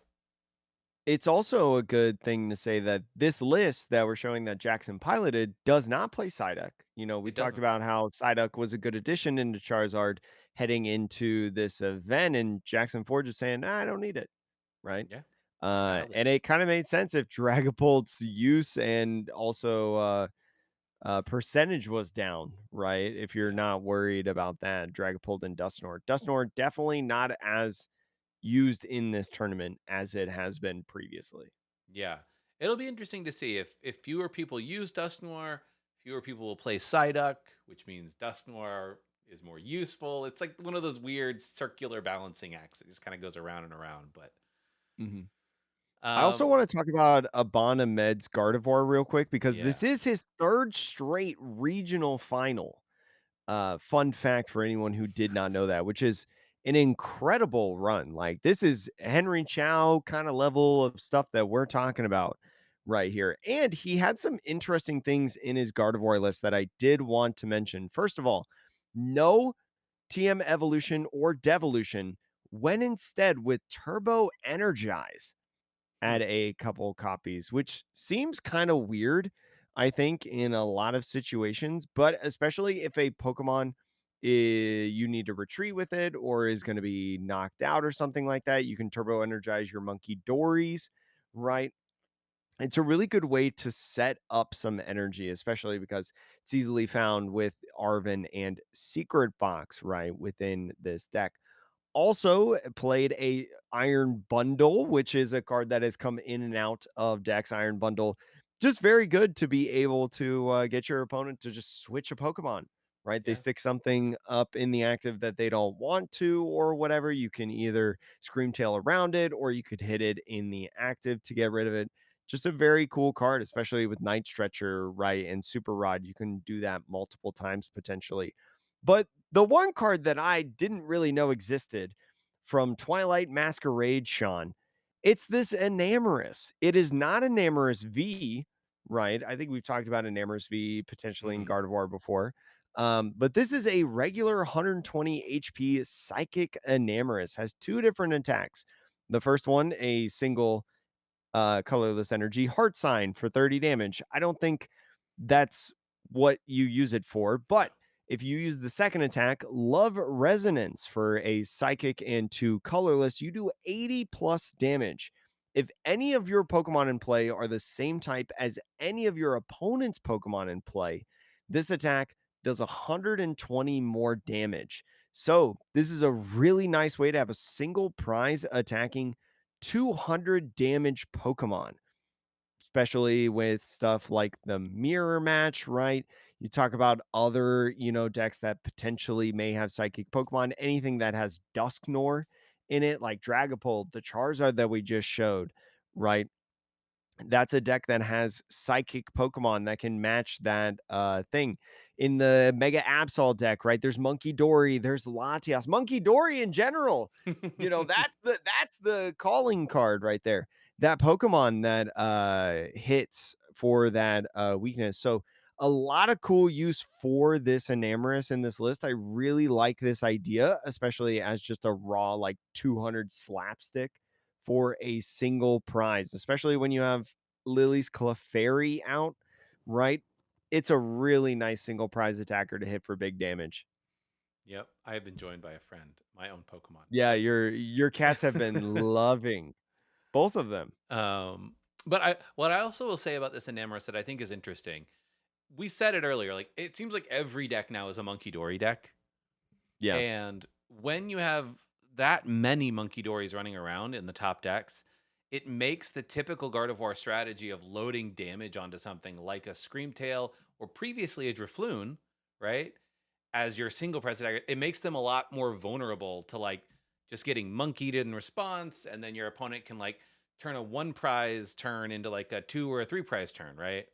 It's also a good thing to say that this list that we're showing that Jackson piloted does not play Psyduck. You know, we It talked doesn't. about how Psyduck was a good addition into Charizard heading into this event, and Jackson Ford just saying, "Nah, I don't need it." Right? Yeah, dialed it. And it kind of made sense if Dragapult's use and also percentage was down, right? If you're Yeah. not worried about that, Dragapult and Dusknoir. Dusknoir definitely not as used in this tournament as it has been previously. Yeah. It'll be interesting to see if fewer people use Dust Noir, fewer people will play Psyduck, which means Dust Noir is more useful. It's like one of those weird circular balancing acts. It just kind of goes around and around. But Mhm. I also um, want to talk about Abana Med's Gardevoir real quick because this yeah, is his third straight regional final. Fun fact for anyone who did not know that, which is an incredible run. Like this is Henry Chow kind of level of stuff that we're talking about, right here. And he had some interesting things in his Gardevoir list that I did want to mention. First of all, no TM evolution or devolution went instead with Turbo Energize Hmm. at a couple copies, which seems kind of weird, I think, in a lot of situations, but especially if a Pokemon you need to retreat with it or is going to be knocked out or something like that, you can turbo energize your Monkey Dories, right? It's a really good way to set up some energy, especially because it's easily found with Arvin and Secret Box, right, within this deck. Also played a Iron Bundle, which is a card that has come in and out of decks. Iron Bundle, just very good to be able to get your opponent to just switch a Pokemon, right? They Yeah. stick something up in the active that they don't want to, or whatever. You can either Scream Tail around it, or you could hit it in the active to get rid of it. Just a very cool card, especially with Night Stretcher, right? And Super Rod. You can do that multiple times potentially. But the one card that I didn't really know existed from Twilight Masquerade, Sean, it's this Enamorus. It is not Enamorus V, right? I think we've talked about Enamorus V potentially in Hmm. Gardevoir before. But this is a regular 120 HP Psychic Enamorus, has two different attacks. The first one, a single colorless energy heart sign for 30 damage. I don't think that's what you use it for, No. but if you use the second attack, love resonance for a psychic and two colorless, you do 80 plus damage. If any of your Pokemon in play are the same type as any of your opponent's Pokemon in play, this attack does 120 more damage. So, this is a really nice way to have a single prize attacking 200 damage Pokemon, especially with stuff like the mirror match, right? You talk about other, decks that potentially may have psychic Pokemon, anything that has Dusknor in it, like Dragapult, the Charizard that we just showed, right? That's a deck that has psychic Pokemon that can match that thing. In the Mega Absol deck, right? There's Monkey Dory, there's Latias, Monkey Dory in general. That's the calling card right there. That Pokemon that hits for that weakness. So a lot of cool use for this Enamorus in this list. I really like this idea, especially as just a raw like 200 slapstick for a single prize, especially when you have Lily's Clefairy out, right? It's a really nice single prize attacker to hit for big damage. Yep. I have been joined by a friend, my own Pokemon. Yeah, your cats have been loving both of them. um, but what I also will say about this Enamorus that I think is interesting. We said it earlier. Like it seems like every deck now is a Monkey Dory deck, Yeah. and when you have that many Monkey Dories running around in the top decks, it makes the typical Gardevoir strategy of loading damage onto something like a Screamtail or previously a Drifloon, right? As your single prize attacker, it makes them a lot more vulnerable to like just getting monkeyed in response, and then your opponent can like turn a one prize turn into like a two or a three prize turn, right?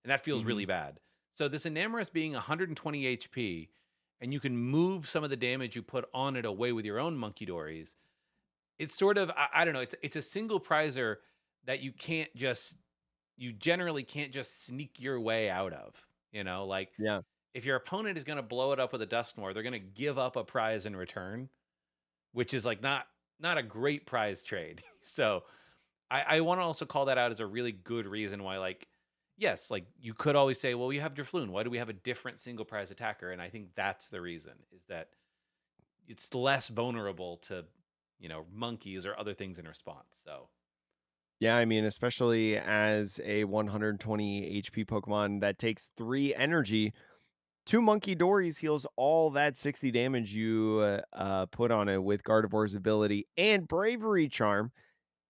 And that feels Mhm. really bad. So this Enamorus being 120 HP, and you can move some of the damage you put on it away with your own Monkey Dories. It's sort of I don't know. It's a single prizer that you generally can't just sneak your way out of. Like Yeah. if your opponent is going to blow it up with a Dusknoir, they're going to give up a prize in return, which is like not a great prize trade. So I want to also call that out as a really good reason why, like, yes, like you could always say, well, we have Drifloon. Why do we have a different single prize attacker? And I think that's the reason is that it's less vulnerable to, monkeys or other things in response. So Yeah, I mean, especially as a 120 HP Pokemon that takes 3 energy, 2 Monkey Dories heals all that 60 damage you put on it with Gardevoir's ability, and Bravery Charm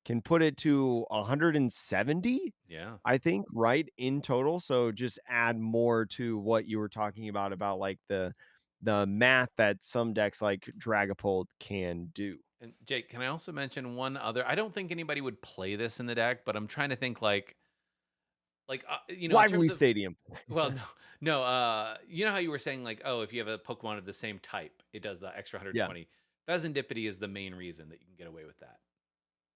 can put it to 170, yeah. I think, right, in total. So just add more to what you were talking about like the math that some decks like Dragapult can do. And Jake, can I also mention one other? I don't think anybody would play this in the deck, but I'm trying to think in terms Lively of, Stadium. well, no, no, you know how you were saying like, oh, if you have a Pokemon of the same type, it does the extra Yeah. 120. Pheasantipity is the main reason that you can get away with that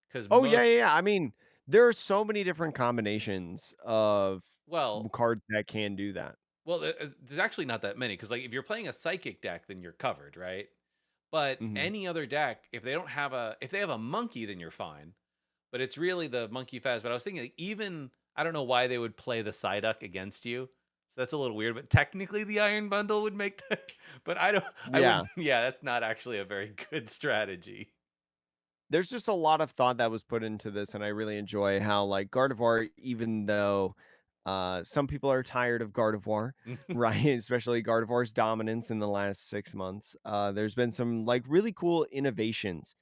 because Oh, yeah, yeah, most, yeah. I mean, There are so many different combinations of Well, cards that can do that. there's actually not that many because, like, if you're playing a psychic deck, then you're covered, right? But Mhm. any other deck, if they have a monkey, then you're fine. But it's really the monkey fast. But I was thinking, like, even I don't know why they would play the Psyduck against you. So that's a little weird. But technically, the Iron Bundle would make that. But I don't. I Yeah. wouldn't. Yeah, that's not actually a very good strategy. There's just a lot of thought that was put into this, and I really enjoy how, like, Gardevoir, even though, some people are tired of Gardevoir, right? Especially Gardevoir's dominance in the last 6 months, there's been some, like, really cool innovations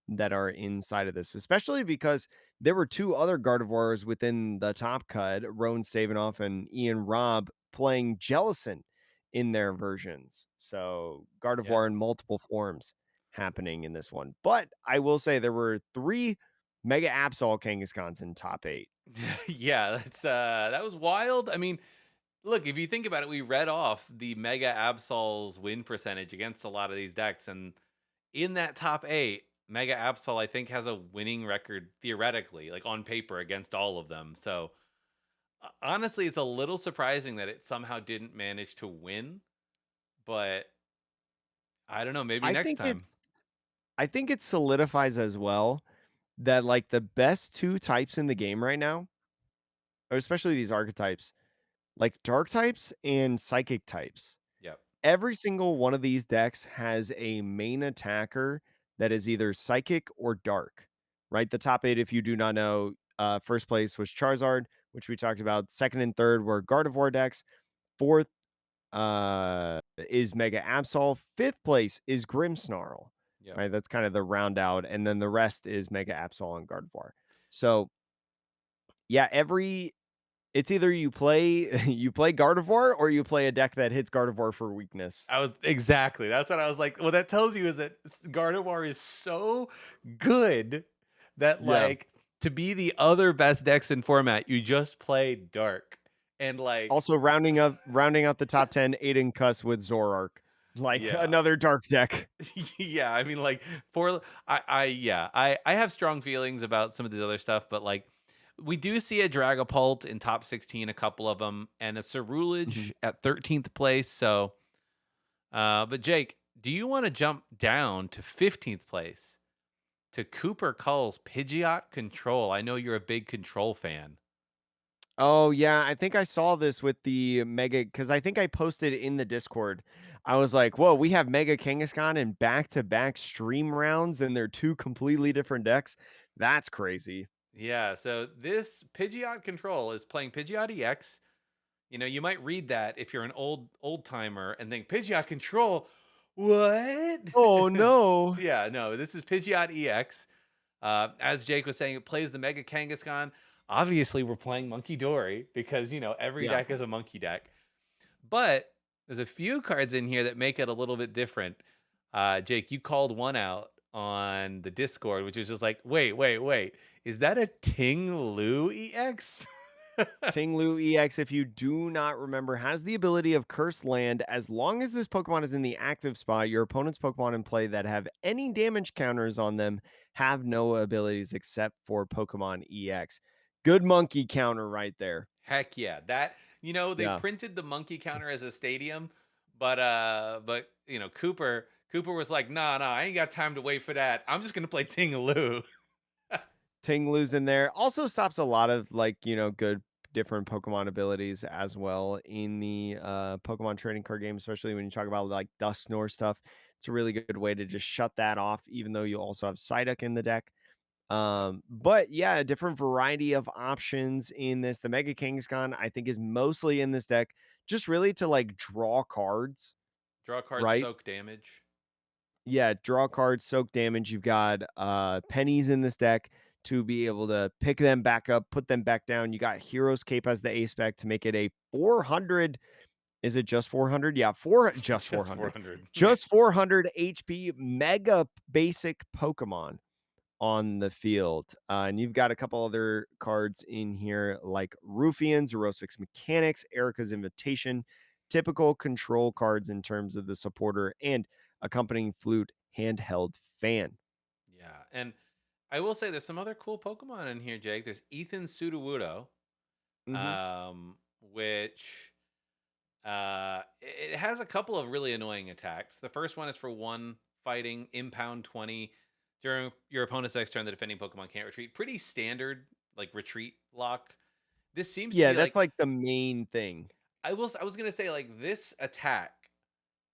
that are inside of this, especially because there were 2 other Gardevoirs within the top cut, Rowan Stavenoff and Ian Robb playing Jellison in their versions. So, Yeah. Gardevoir in multiple forms happening in this one. But I will say there were 3 Mega Absol Kangaskhans in top 8. Yeah, that was wild. I mean, look, if you think about it, we read off the Mega Absol's win percentage against a lot of these decks, and in that top 8, Mega Absol, I think, has a winning record theoretically, like on paper, against all of them. So honestly, it's a little surprising that it somehow didn't manage to win, but I don't know, maybe I next think it time. I think it solidifies as well that, like, the best 2 types in the game right now, or especially these archetypes, like dark types and psychic types. Yep. Every single one of these decks has a main attacker that is either psychic or dark, right? The top 8, if you do not know, first place was Charizard, which we talked about. Second and third were Gardevoir decks. Fourth is Mega Absol. Fifth place is Grimmsnarl, Yep. right? That's kind of the round out. And then the rest is Mega Absol and Gardevoir. So, yeah, it's either you play you play Gardevoir or you play a deck that hits Gardevoir for weakness. I was exactly. That's what I was like. What that tells you is that Gardevoir is so good that, Yeah. like, to be the other best decks in format, you just play dark. And like, Also rounding out the top 10, Aiden Cuss with Zoroark. Like yeah. another dark deck. Yeah, I mean, like, for I have strong feelings about some of this other stuff, but like, we do see a Dragapult in top 16, a couple of them, and a Mhm. Cerulege at 13th place. So, but Jake, do you want to jump down to 15th place to Cooper Cull's Pidgeot Control? I know you're a big Control fan. Oh, yeah, I think I saw this with the Mega because I think I posted in the Discord. I was like, "Whoa, we have Mega Kangaskhan in back-to-back stream rounds, and they're 2 completely different decks? That's crazy." Yeah, so this Pidgeot Control is playing Pidgeot EX. You know, you might read that if you're an old timer and think Pidgeot Control. What? Oh, no. Yeah, no, this is Pidgeot EX. As Jake was saying, it plays the Mega Kangaskhan. Obviously, we're playing Monkey Dory because, every Yeah. deck is a monkey deck. But there's a few cards in here that make it a little bit different. Jake, you called one out on the Discord, which is just like, wait. Is that a Ting Lu EX? Ting Lu EX, if you do not remember, has the ability of Curse Land. As long as this Pokemon is in the active spot, your opponent's Pokemon in play that have any damage counters on them have no abilities except for Pokemon EX. Good monkey counter right there. Heck yeah. They Yeah. printed the monkey counter as a stadium, but Cooper was like, nah, I ain't got time to wait for that. I'm just gonna play Ting Lu. Ting Lu's in there. Also stops a lot of like, good different Pokemon abilities as well in the Pokemon trading card game, especially when you talk about like Dusknoir stuff. It's a really good way to just shut that off, even though you also have Psyduck in the deck. Yep. But yeah, a different variety of options in this. The Mega Kangaskhan, I think, is mostly in this deck, just really to like draw cards, Draw card, right? soak damage. Yeah, draw cards, soak damage. You've got pennies in this deck to be able to pick them back up, put them back down. You got Hero's Cape as the ace spec to make it a 400. Is it just 400? Yeah, just Just 400. 400. Yeah. Just 400 HP mega basic Pokemon on the field. And you've got a couple other cards in here like Rufian, Zerosix Mechanics, Erica's Invitation, typical control cards in terms of the supporter and accompanying flute handheld fan. Yeah. And I will say there's some other cool Pokemon in here, Jake. There's Ethan Sudowoodo, Hmm. which it has a couple of really annoying attacks. The first one is for one fighting, impound 20. During your opponent's next turn, the defending Pokemon can't retreat. Pretty standard, like retreat lock. This seems to Yeah, be that's like like the main thing. I was gonna say like this attack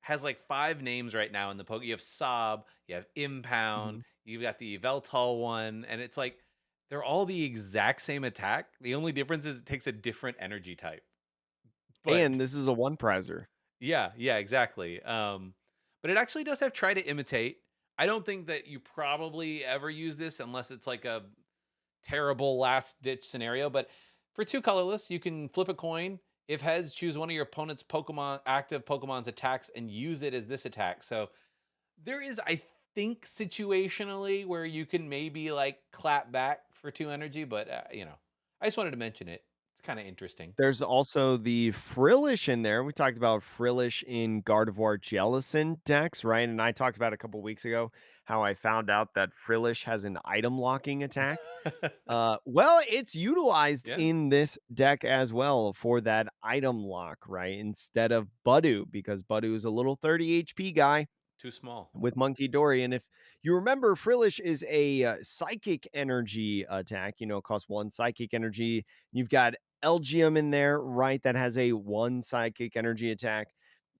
has like five names right now in the poke. You have Sob, you have Impound, Mhm. you've got the Yveltal one, and it's like they're all the exact same attack. The only difference is it takes a different energy type. But And this is a one prizer. yeah, yeah, exactly. But it actually does have try to imitate. I don't think that you probably ever use this unless it's like a terrible last ditch scenario. But for two colorless, you can flip a coin. If heads, choose one of your opponent's Pokemon active Pokemon's attacks and use it as this attack. So there is, I think, situationally where you can maybe like clap back for two energy, but I just wanted to mention it. It's kind of interesting. There's also the Frillish in there. We talked about Frillish in Gardevoir Jellicent decks, right? And I talked about a couple weeks ago how I found out that Frillish has an item locking attack. Well, it's utilized Yeah, in this deck as well for that item lock, right? Instead of Budu, because Budu is a little 30 HP guy too small. with Monkey Dory. And if you remember, Frillish is a psychic energy attack, costs one psychic energy. You've got Elgium in there, right? That has a one psychic energy attack,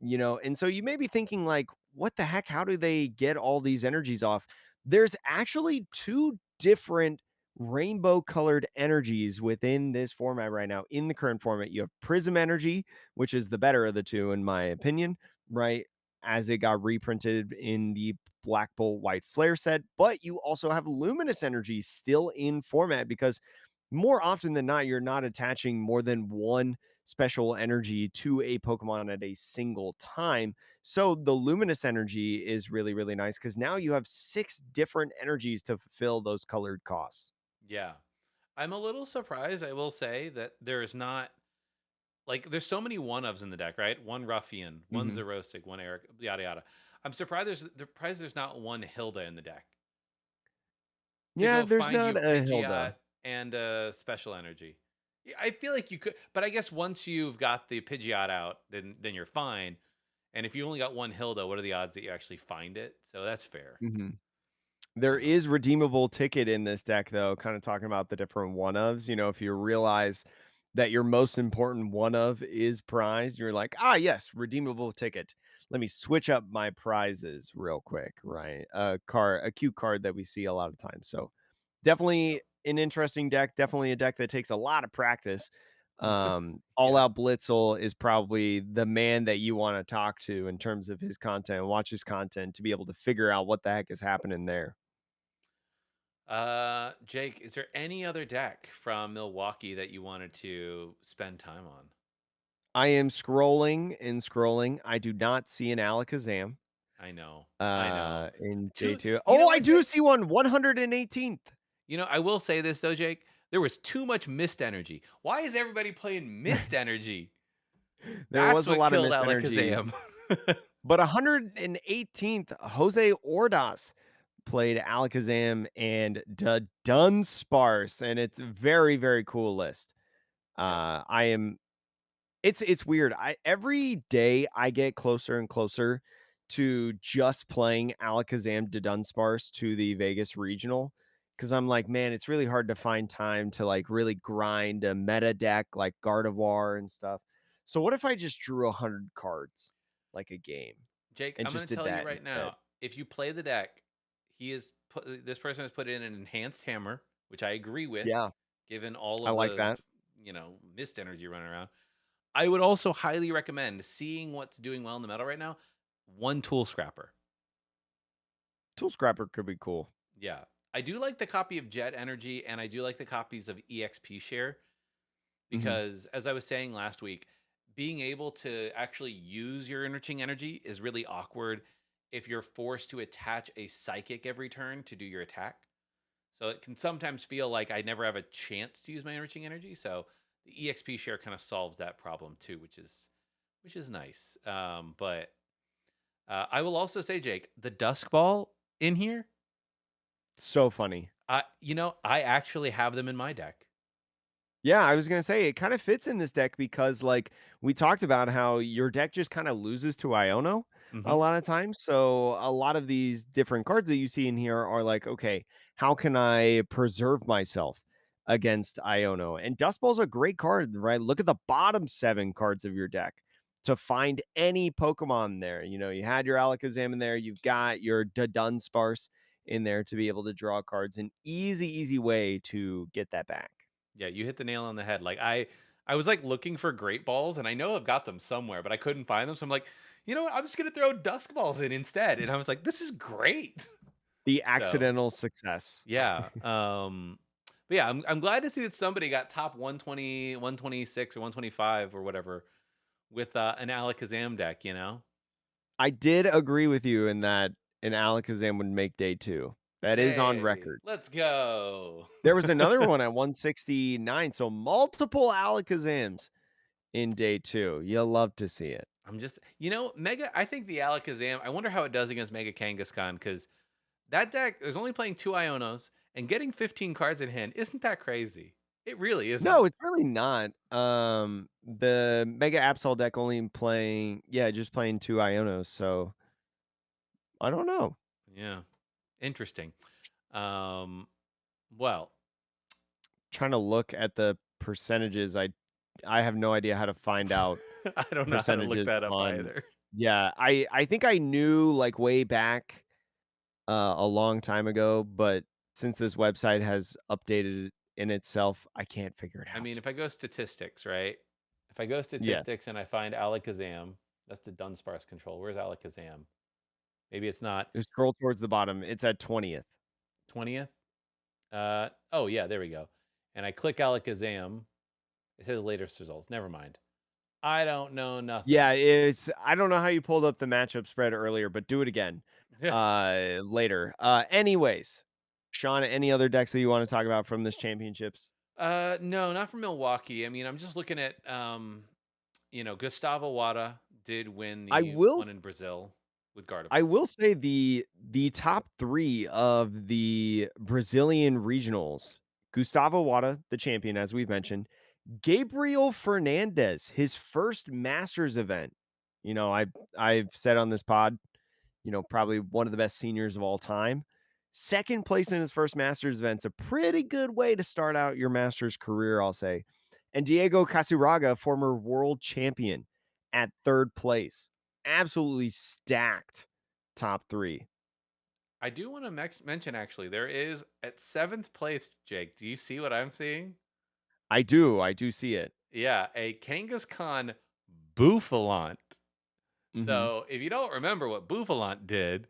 and so you may be thinking, like, what the heck? How do they get all these energies off? There's actually two different rainbow colored energies within this format right now. In the current format, you have Prism Energy, which is the better of the two, in my opinion, right? As it got reprinted in the Black Bolt White Flare set, but you also have Luminous Energy still in format because more often than not, you're not attaching more than one special energy to a Pokemon at a single time. So the Luminous Energy is really, really nice because now you have six different energies to fulfill those colored costs. Yeah. I'm a little surprised, I will say, that there is not like there's so many one ofs in the deck, right? One Ruffian, one Mhm. Zerosic, one Eric, yada yada. I'm surprised there's not one Hilda in the deck to Yeah, go there's find you not a a Pidgeot Hilda. and a special energy. Yeah, I feel like you could, but I guess once you've got the Pidgeot out, then you're fine. And if you only got one Hilda, what are the odds that you actually find it? So that's fair. Mhm. There Um, is redeemable ticket in this deck, though, kind of talking about the different one ofs. If you realize that your most important one of is prized, you're like, yes, redeemable ticket. Let me switch up my prizes real quick, right? A cute card that we see a lot of times. So definitely an interesting deck. Definitely a deck that takes a lot of practice. All yeah. Out Blitzel is probably the man that you want to talk to in terms of his content, watch his content to be able to figure out what the heck is happening there. Jake, is there any other deck from Milwaukee that you wanted to spend time on? I am scrolling and scrolling. I do not see an Alakazam, I know. I know. in Two, J2. you know Oh, I what, do Jake? see one, 118th. I will say this though, Jake. There was too much mist energy. Why is everybody playing mist energy? There That's was a what lot of killed missed energy, Alakazam. but 118th, Jose Ordaz played Alakazam and Dunsparce, and it's very, very cool list. Yeah. I am It's weird. Every day I get closer and closer to just playing Alakazam to Dunsparce to the Vegas regional because I'm like, man, it's really hard to find time to like really grind a meta deck like Gardevoir and stuff. So what if I just drew 100 cards like a game Jake, and I'm going just to did tell you that right instead? now, if you play the deck, this person has put in an enhanced hammer, which I agree with, Yeah, given all I of like the, that. mist energy running around. I would also highly recommend seeing what's doing well in the metal right now. One tool scrapper. Tool Scrapper could be cool. Yeah. I do like the copy of Jet Energy and I do like the copies of EXP Share Mhm. because, as I was saying last week, being able to actually use your enriching energy is really awkward if you're forced to attach a psychic every turn to do your attack. So it can sometimes feel like I never have a chance to use my enriching energy. So the EXP share kind of solves that problem too, which is nice. But I will also say, Jake, the Dusk Ball in here, So funny. I actually have them in my deck. Yeah, I was gonna say it kind of fits in this deck because, like, we talked about how your deck just kind of loses to Iono a Mhm. lot of times. So a lot of these different cards that you see in here are like, okay, how can I preserve myself against Iono? And Dust Bowl's a great card, right? Look at the bottom 7 cards of your deck to find any Pokemon there. You know, you had your Alakazam in there, you've got your Dunsparce in there to be able to draw cards. An easy, easy way to get that back. Yeah, you hit the nail on the head. Like I was like looking for great balls, and I know I've got them somewhere, but I couldn't find them. So I'm like, you know what? I'm just gonna throw dusk balls in instead. And I was like, this is great. The So accidental success. yeah. But yeah, I'm glad to see that somebody got top 120, 126, or 125 or whatever with an Alakazam deck, you know? I did agree with you in that an Alakazam would make day 2. That is on Hey, record. let's go. There was another one at 169, so multiple Alakazams in day 2. You'll love to see it. I'm just, Mega. I think the Alakazam. I wonder how it does against Mega Kangaskhan because that deck is only playing 2 Ionos and getting 15 cards in hand. Isn't that crazy? It really isn't. No, it's really not. The Mega Absol deck only playing just playing 2 Ionos, so I don't know. Yeah, interesting. Um, well, Trying to look at the percentages. I have no idea how to find out I don't know how to look percentages that up on. either. Yeah, I think I knew, like, way back, a long time ago, but since this website has updated in itself, I can't figure it I mean, out. if I go statistics, right? If I go Yes. statistics and I find Alakazam, that's the Dunsparce control. Where's Alakazam? Maybe it's not Just scroll towards the bottom, it's at 20th. 20th. Oh yeah, there we go. And I click Alakazam. It says latest results. Never mind. I don't know Yeah, nothing. it's I don't know how you pulled up the matchup spread earlier, but do it again, later. Anyways, Sean, any other decks that you wanna talk about from this championships? No, not from Milwaukee. I mean, I'm just looking at Gustavo Wada did win I the will one in Brazil with I Gardevoir. will say the top 3 of the Brazilian regionals, Gustavo Wada, the champion, as we've mentioned, Gabriel Fernandez, his first Masters event. You know, I've said on this pod, probably one of the best seniors of all time. Second place in his first Masters event's a pretty good way to start out your Masters career, I'll say. And Diego Casiraga, former world champion, at third place. Absolutely stacked top 3. I do want to mention actually, there is at seventh place, Jake. Do you see what I'm seeing? I do see it. Yeah, a Kangaskhan Bouffalant. Mhm. So if you don't remember what Bouffalant did,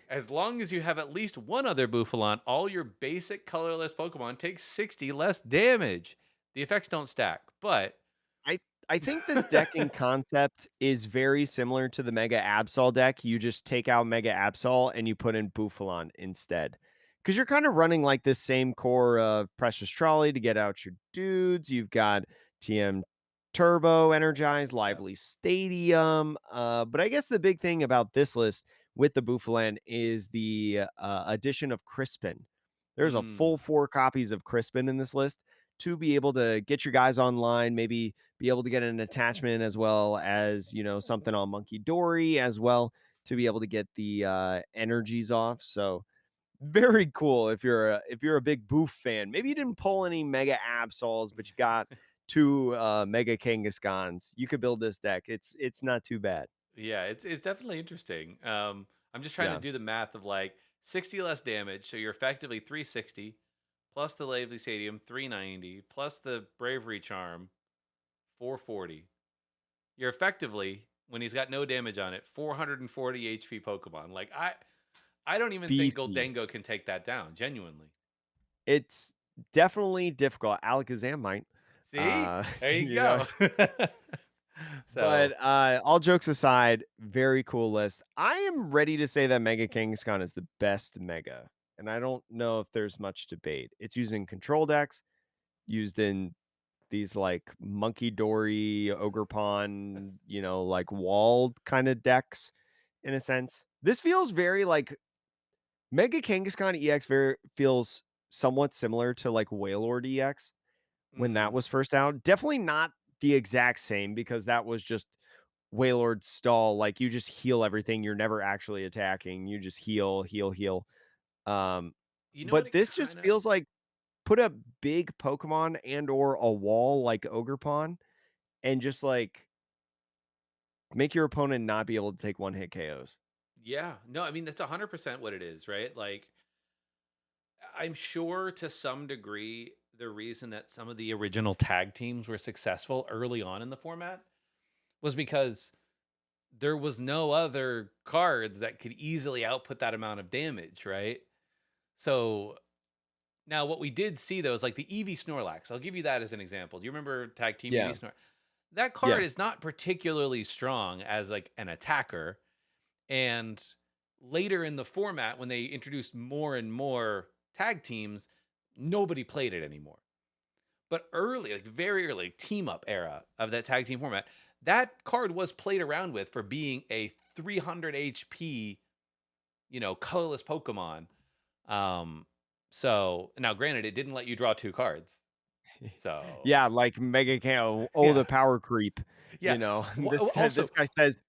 as long as you have at least one other Bouffalant, all your basic colorless Pokemon take 60 less damage. The effects don't stack, but I I think this decking concept is very similar to the Mega Absol deck. You just take out Mega Absol and you put in Bouffalon instead. Because you're kind of running like this same core of Precious Trolley to get out your dudes. You've got TM Turbo Energized, yeah. Lively Stadium. But I guess the big thing about this list with the Bouffalon is the addition of Crispin. There's a full Mm. 4 copies of Crispin in this list to be able to get your guys online, maybe be able to get an attachment as well as, something on Monkey Dory as well to be able to get the energies off. So very cool if you're a big Boof fan. Maybe you didn't pull any Mega Absols, but you got 2 Mega Kangaskhans. You could build this deck. It's not too bad. Yeah, it's definitely interesting. I'm just trying to Yeah. do the math of like 60 less damage, so you're effectively 360 plus the Lively Stadium 390 plus the Bravery Charm 440. You're effectively when he's got no damage on it 440 HP Pokemon. Like I don't even think Beefy. Goldengo can take that down. Genuinely. It's definitely difficult. Alakazam might. See, Uh, there you you know, go. But, So all jokes aside, very cool list. I am ready to say that Mega Kangaskhan is the best Mega, and I don't know if there's much debate. It's used in control decks, used in these, like, Monkey Dory, Ogre Pond, like, walled kinda decks in a sense. This feels very, like Mega Kangaskhan EX very feels somewhat similar to like Wailord EX when that Mm. was first out. Definitely not the exact same because that was just Wailord stall. Like you just heal everything. You're never actually attacking. You just heal, heal, heal. Um, You know what but it this just kinda feels like put a big Pokemon and or a wall like Ogerpon and just like make your opponent not be able to take one hit KOs. Yeah. No, I mean, that's 100% what it is, right? Like, I'm sure to some degree, the reason that some of the original tag teams were successful early on in the format was because there was no other cards that could easily output that amount of damage, right? So now what we did see though is like the Eevee Snorlax. I'll give you that as an example. Do you remember Tag Team Yeah. Eevee Snorlax? That card Yeah. is not particularly strong as like an attacker. And later in the format, when they introduced more and more tag teams, nobody played it anymore. But early, like very early, like team up era of that tag team format, that card was played around with for being a 300 HP, colorless Pokemon. Um, so now, granted, it didn't let you draw two cards. So Yeah, like Mega Can oh, yeah, the power creep, yeah. This Also, guy says,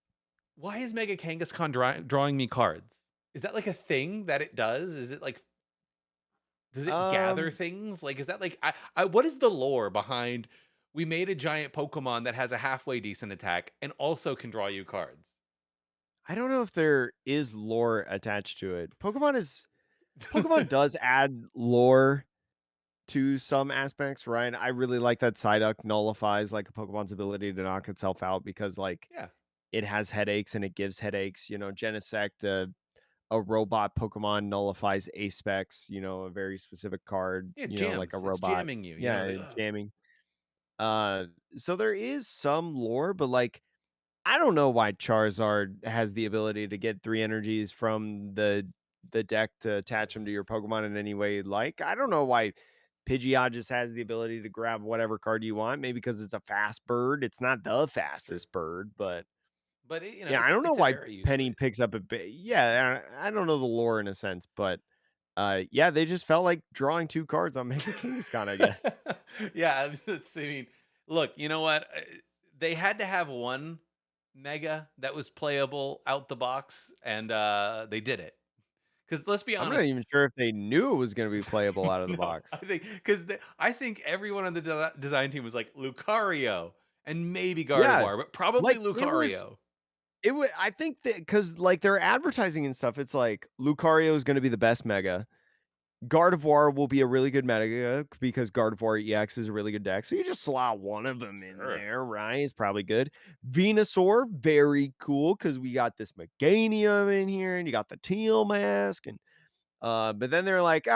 why is Mega Kangaskhan drawing me cards? Is that like a thing that it does? Is it like does it gather um, things? Like, is that like I what is the lore behind we made a giant Pokemon that has a halfway decent attack and also can draw you cards? I don't know if there is lore attached to it. Pokemon does add lore to some aspects, right? I really like that Psyduck nullifies like a Pokemon's ability to knock itself out because like Yeah. it has headaches and it gives headaches. Genesect, a robot Pokemon nullifies Apex, a very specific card, Yeah, like a jams. It's robot. jamming you. Yeah, It's like, ugh. jamming. Uh, so there is some lore, but like I don't know why Charizard has the ability to get 3 energies from the deck to attach them to your Pokemon in any way you'd like. I don't know why Pidgeot just has the ability to grab whatever card you want. Maybe because it's a fast bird. It's not the Sure. fastest bird, but But yeah, I it's don't know it's a why very useful. Penny picks up a bit. Yeah, I don't know the lore in a sense, but yeah, they just felt like drawing 2 cards on Mega Kangaskhan, I guess. Yeah, I mean, look, you know what? They had to have one mega that was playable out the box, and they did it. Because let's be I'm not honest, even sure if they knew it was gonna be playable out of the no, I box. think because I think everyone on the design team was like Lucario and maybe Yeah, Gardevoir, but probably like, it was Lucario. It would I think that because like, their advertising and stuff, it's like, Lucario is gonna be the best mega. Gardevoir will be a really good mega because Gardevoir EX is a really good deck, so you just slot one of them in Sure. there, right? It's probably good. Venusaur, very cool because we got this Meganium in here, and you got the Teal Mask, and, but then they're like,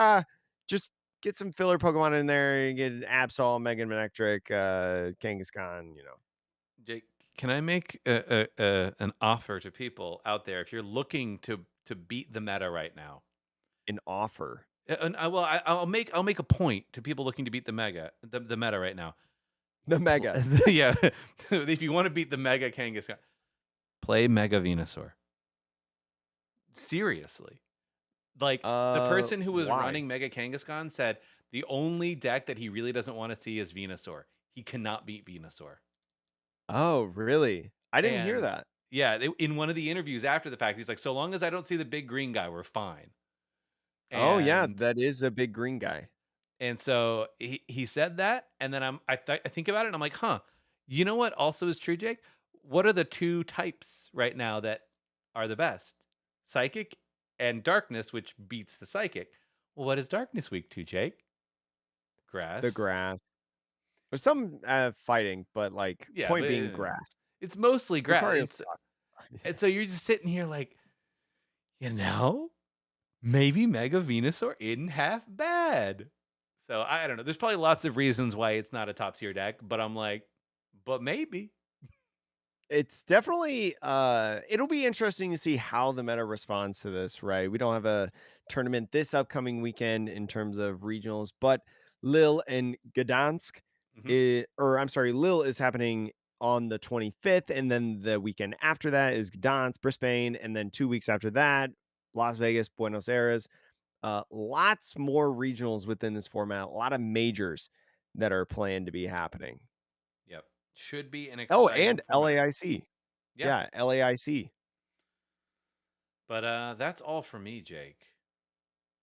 just get some filler Pokemon in there and get an Absol, Mega Manectric, Kangaskhan. Jake, can I make an offer to people out there if you're looking to beat the meta right now? An offer. And I'll make a point to people looking to beat the meta right now. The Mega. Yeah, if you want to beat the Mega Kangaskhan, play Mega Venusaur. Seriously, like the person who was Why? running Mega Kangaskhan said the only deck that he really doesn't want to see is Venusaur. He cannot beat Venusaur. Oh, really? I didn't hear And that. yeah, in one of the interviews after the fact, he's like, "So long as I don't see the big green guy, we're fine." Oh, yeah, And that is a big green guy. so he said that, and then I think about it, and I'm like, huh. You know what? Also is true, Jake. What are the two types right now that are the best? Psychic and darkness, which beats the psychic. Well, what is darkness weak to, Jake? The Grass. grass. There's some, fighting, but, like, Yeah, point but being grass. it's mostly grass. Lucario And sucks. and so you're just sitting here like, you know, maybe Mega Venusaur isn't half bad. So I don't know. There's probably lots of reasons why it's not a top tier deck, but I'm like, but maybe. It's definitely, it'll be interesting to see how the meta responds to this, right? We don't have a tournament this upcoming weekend in terms of regionals, but Lille and Gdansk, Mhm. or I'm sorry, Lille is happening on the 25th, and then the weekend after that is Gdansk, Brisbane, and then 2 weeks after that, Las Vegas, Buenos Aires. lots more regionals within this format, a lot of majors that are planned to be happening. Yep. Should be an Oh, exciting and format. LAIC. Yeah. Yeah, LAIC. But that's all for me, Jake.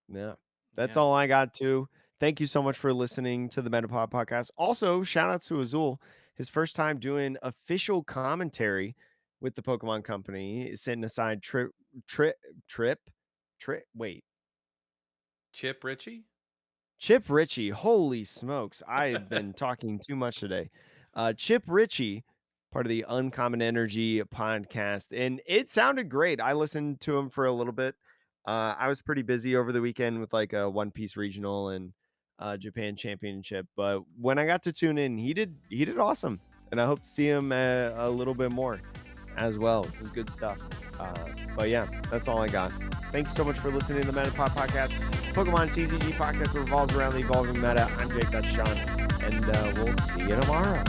Yeah. That's Yeah. all I got too. Thank you so much for listening to the Metapod podcast. Also, shout out to Azul. His first time doing official commentary with the Pokemon Company, sitting aside trip, trip, wait, Chip Ritchie? Chip Ritchie. Holy smokes. I've been talking too much today. Chip Ritchie, part of the Uncommon Energy podcast, and it sounded great. I listened to him for a little bit. I was pretty busy over the weekend with like a One Piece regional and Japan Championship, but when I got to tune in, he did awesome, and I hope to see him a little bit more as well. It was good stuff. But yeah, that's all I got. Thanks so much for listening to the Metapod podcast, Pokemon TCG podcast that revolves around the evolving meta. I'm Jake, that's Sean, and we'll see you tomorrow.